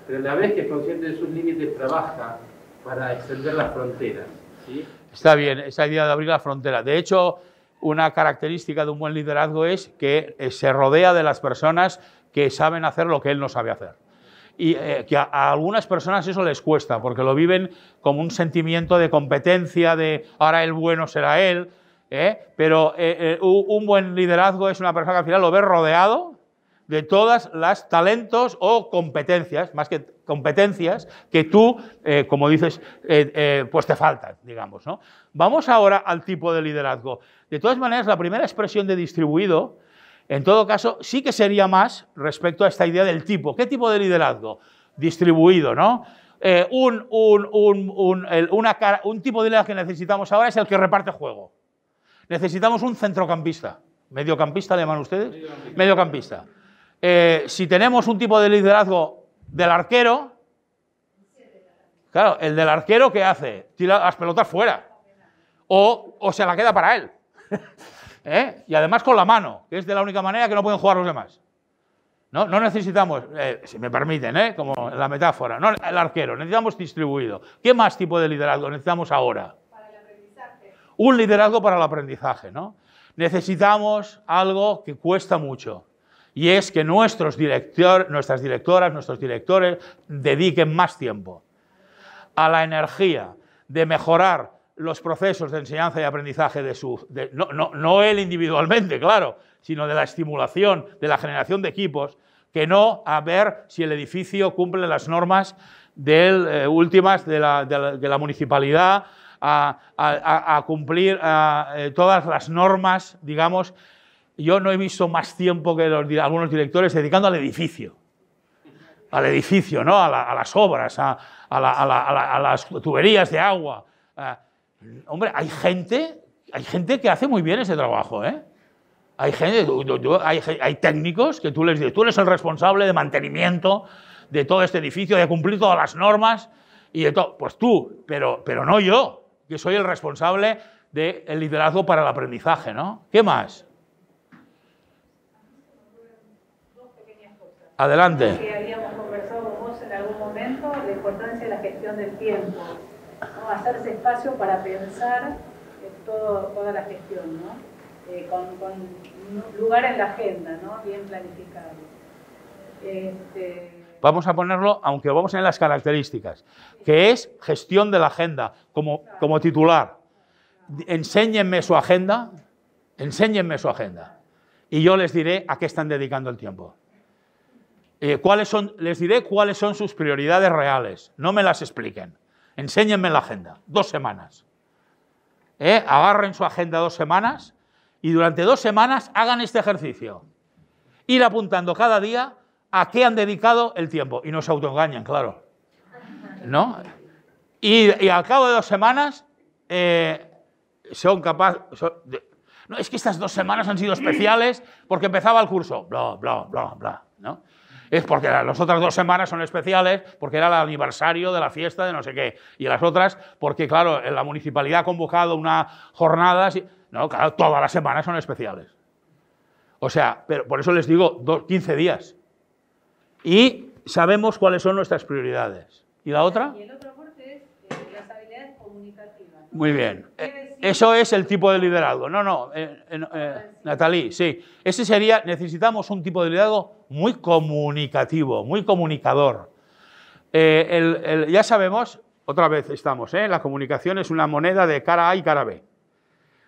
pero a la vez que es consciente de sus límites, trabaja para extender las fronteras, ¿sí? Está bien, esa idea de abrir la frontera. De hecho, una característica de un buen liderazgo es que se rodea de las personas que saben hacer lo que él no sabe hacer. Y que a algunas personas eso les cuesta, porque lo viven como un sentimiento de competencia, de ahora el bueno será él, pero un buen liderazgo es una persona que al final lo ve rodeado de todas las talentos o competencias, más que competencias, que tú, como dices, pues te faltan, digamos, ¿no? Vamos ahora al tipo de liderazgo. De todas maneras, la primera expresión de distribuido, en todo caso, sí que sería más respecto a esta idea del tipo. ¿Qué tipo de liderazgo? Distribuido, ¿no? Un tipo de liderazgo que necesitamos ahora es el que reparte juego. Necesitamos un centrocampista. ¿Mediocampista le llaman ustedes? Mediocampista. Si tenemos un tipo de liderazgo del arquero, claro, el del arquero, ¿qué hace? Tira las pelotas fuera. O se la queda para él. Y además con la mano, que es de la única manera que no pueden jugar los demás. No necesitamos, si me permiten, como la metáfora, no el arquero, necesitamos distribuido. ¿Qué más tipo de liderazgo necesitamos ahora? Para el aprendizaje. Un liderazgo para el aprendizaje, ¿no? Necesitamos algo que cuesta mucho. Y es que nuestras directoras, nuestros directores dediquen más tiempo a la energía de mejorar los procesos de enseñanza y aprendizaje no él individualmente, claro, sino de la estimulación, de la generación de equipos, que no a ver si el edificio cumple las normas últimas de la municipalidad, a cumplir todas las normas, digamos. Yo no he visto más tiempo que algunos directores dedicando al edificio, ¿no? A las obras, a las tuberías de agua. Hombre, hay gente que hace muy bien ese trabajo, ¿eh? Hay técnicos que tú les dices, tú eres el responsable de mantenimiento de todo este edificio, de cumplir todas las normas y de todo. Pues tú, pero no yo, que soy el responsable del liderazgo para el aprendizaje, ¿no? ¿Qué más? Adelante. Que habíamos conversado con vos en algún momento, la importancia de la gestión del tiempo, ¿no? Hacerse espacio para pensar toda la gestión, ¿no? Con lugar en la agenda, ¿no? Bien planificado. Vamos a ponerlo, aunque vamos en las características, que es gestión de la agenda, como titular. Enséñenme su agenda, y yo les diré a qué están dedicando el tiempo. Les diré cuáles son sus prioridades reales, no me las expliquen. Enséñenme la agenda, 2 semanas. Agarren su agenda 2 semanas y durante 2 semanas hagan este ejercicio. Ir apuntando cada día a qué han dedicado el tiempo. Y no se autoengañan, claro. ¿No? Y al cabo de 2 semanas son capaces... No, es que estas 2 semanas han sido especiales porque empezaba el curso. Bla, bla, bla, bla. ¿No? Es porque las otras 2 semanas son especiales porque era el aniversario de la fiesta de no sé qué. Y las otras porque, claro, la municipalidad ha convocado una jornada... No, claro, todas las semanas son especiales. O sea, pero por eso les digo 15 días. Y sabemos cuáles son nuestras prioridades. ¿Y la otra? Y el otro aporte es las habilidades comunicativas, ¿no? Muy bien. Eso es el tipo de liderazgo. Nathalie, sí. Ese sería, necesitamos un tipo de liderazgo muy comunicativo, muy comunicador. Ya sabemos, otra vez estamos, la comunicación es una moneda de cara A y cara B.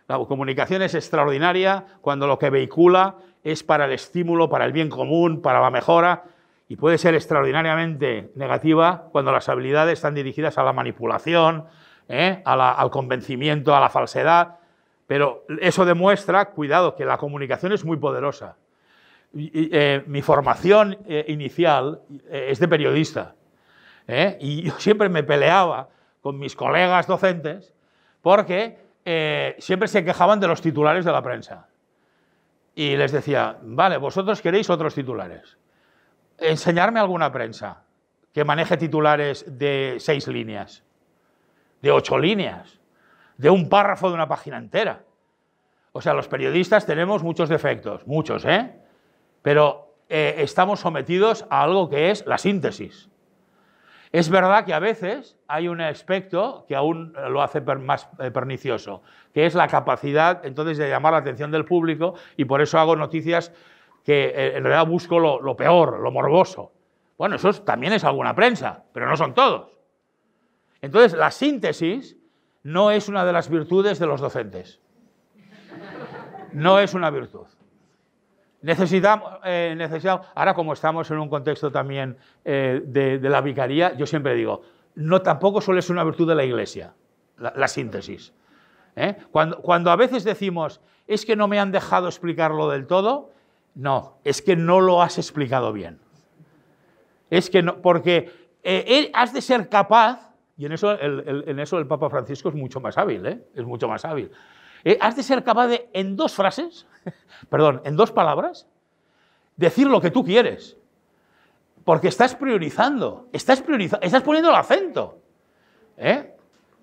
La comunicación es extraordinaria cuando lo que vehicula es para el estímulo, para el bien común, para la mejora, y puede ser extraordinariamente negativa cuando las habilidades están dirigidas a la manipulación, al convencimiento, a la falsedad. Pero eso demuestra, cuidado, que la comunicación es muy poderosa. Mi formación inicial es de periodista, y yo siempre me peleaba con mis colegas docentes porque siempre se quejaban de los titulares de la prensa. Y les decía, vale, vosotros queréis otros titulares. Enseñarme alguna prensa que maneje titulares de 6 líneas, de 8 líneas, de un párrafo de una página entera. O sea, los periodistas tenemos muchos defectos, muchos, pero estamos sometidos a algo que es la síntesis. Es verdad que a veces hay un aspecto que aún lo hace más pernicioso, que es la capacidad entonces de llamar la atención del público, y por eso hago noticias que en realidad busco lo peor, lo morboso. Bueno, eso también es alguna prensa, pero no son todos. Entonces, la síntesis no es una de las virtudes de los docentes. No es una virtud. Necesitamos, ahora como estamos en un contexto también de la vicaría, yo siempre digo, no tampoco suele ser una virtud de la Iglesia, la síntesis. Cuando a veces decimos, es que no me han dejado explicarlo del todo, no, es que no lo has explicado bien. Es que no, porque has de ser capaz, y en eso el Papa Francisco es mucho más hábil, es mucho más hábil. Has de ser capaz de, en dos frases, perdón, en dos palabras, decir lo que tú quieres. Porque estás priorizando, estás poniendo el acento.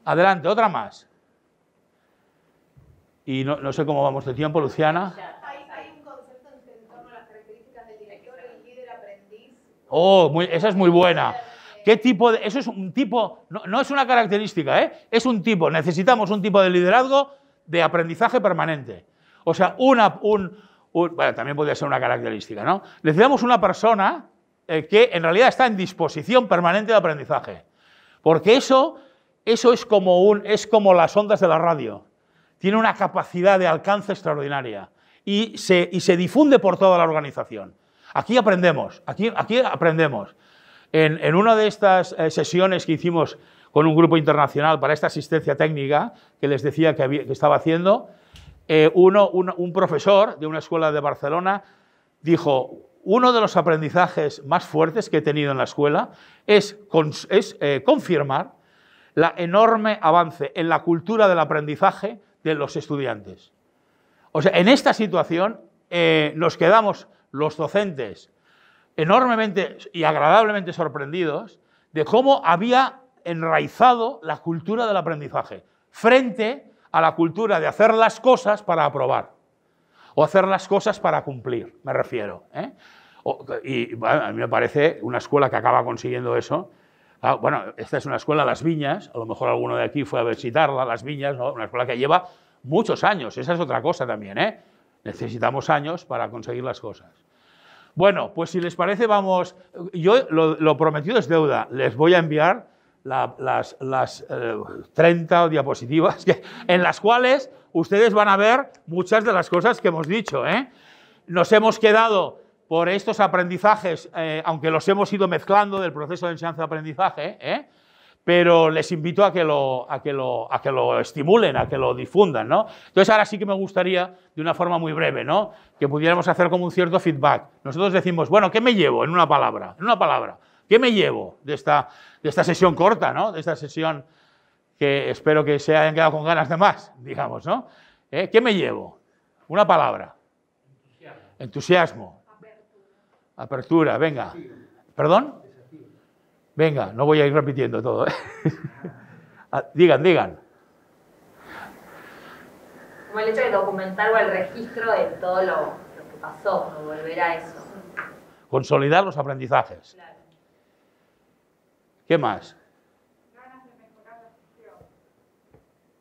Adelante, otra más. Y no sé cómo vamos de tiempo, Luciana. Hay un concepto en torno a las características del director, el líder aprendiz. Oh, esa es muy buena. ¿Qué tipo de...? Eso es un tipo, no es una característica, es un tipo. Necesitamos un tipo de liderazgo de aprendizaje permanente. O sea, bueno, también podría ser una característica, ¿no? Necesitamos una persona que en realidad está en disposición permanente de aprendizaje. Porque eso es como las ondas de la radio. Tiene una capacidad de alcance extraordinaria y se difunde por toda la organización. Aquí aprendemos, aquí aprendemos. En una de estas sesiones que hicimos con un grupo internacional para esta asistencia técnica que les decía que estaba haciendo, un profesor de una escuela de Barcelona dijo, uno de los aprendizajes más fuertes que he tenido en la escuela es confirmar el enorme avance en la cultura del aprendizaje de los estudiantes. O sea, en esta situación nos quedamos los docentes enormemente y agradablemente sorprendidos de cómo había enraizado la cultura del aprendizaje frente a la cultura de hacer las cosas para aprobar o hacer las cosas para cumplir, me refiero. Y bueno, a mí me parece una escuela que acaba consiguiendo eso. Bueno, esta es una escuela, Las Viñas, a lo mejor alguno de aquí fue a visitarla, Las Viñas, ¿no? Una escuela que lleva muchos años, esa es otra cosa también, necesitamos años para conseguir las cosas. Bueno, pues si les parece vamos, yo lo prometido es deuda, les voy a enviar las 30 diapositivas en las cuales ustedes van a ver muchas de las cosas que hemos dicho. Nos hemos quedado por estos aprendizajes, aunque los hemos ido mezclando del proceso de enseñanza-aprendizaje, pero les invito a que lo estimulen, a que lo difundan, ¿no? Entonces ahora sí que me gustaría, de una forma muy breve, ¿no?, que pudiéramos hacer como un cierto feedback. Nosotros decimos, bueno, ¿qué me llevo en una palabra? ¿Qué me llevo de esta sesión corta, ¿no?, de esta sesión que espero que se hayan quedado con ganas de más, digamos, ¿no? ¿Qué me llevo? Una palabra. Entusiasmo. Apertura, venga. ¿Perdón? Venga, no voy a ir repitiendo todo. Digan. Como el hecho de documentar o el registro de todo lo que pasó, o volver a eso. Consolidar los aprendizajes. Claro. ¿Qué más?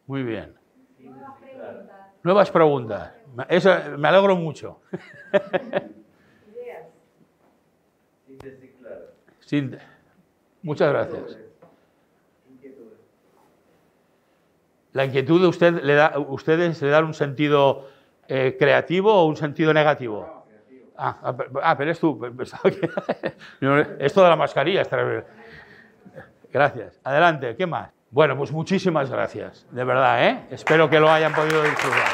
Muy bien. Nuevas preguntas. Eso, me alegro mucho. Muchas gracias. ¿La inquietud de ustedes le dan un sentido creativo o un sentido negativo? Pero eres tú. Esto de la mascarilla. Gracias. Adelante, ¿qué más? Bueno, pues muchísimas gracias, de verdad, Espero que lo hayan podido disfrutar.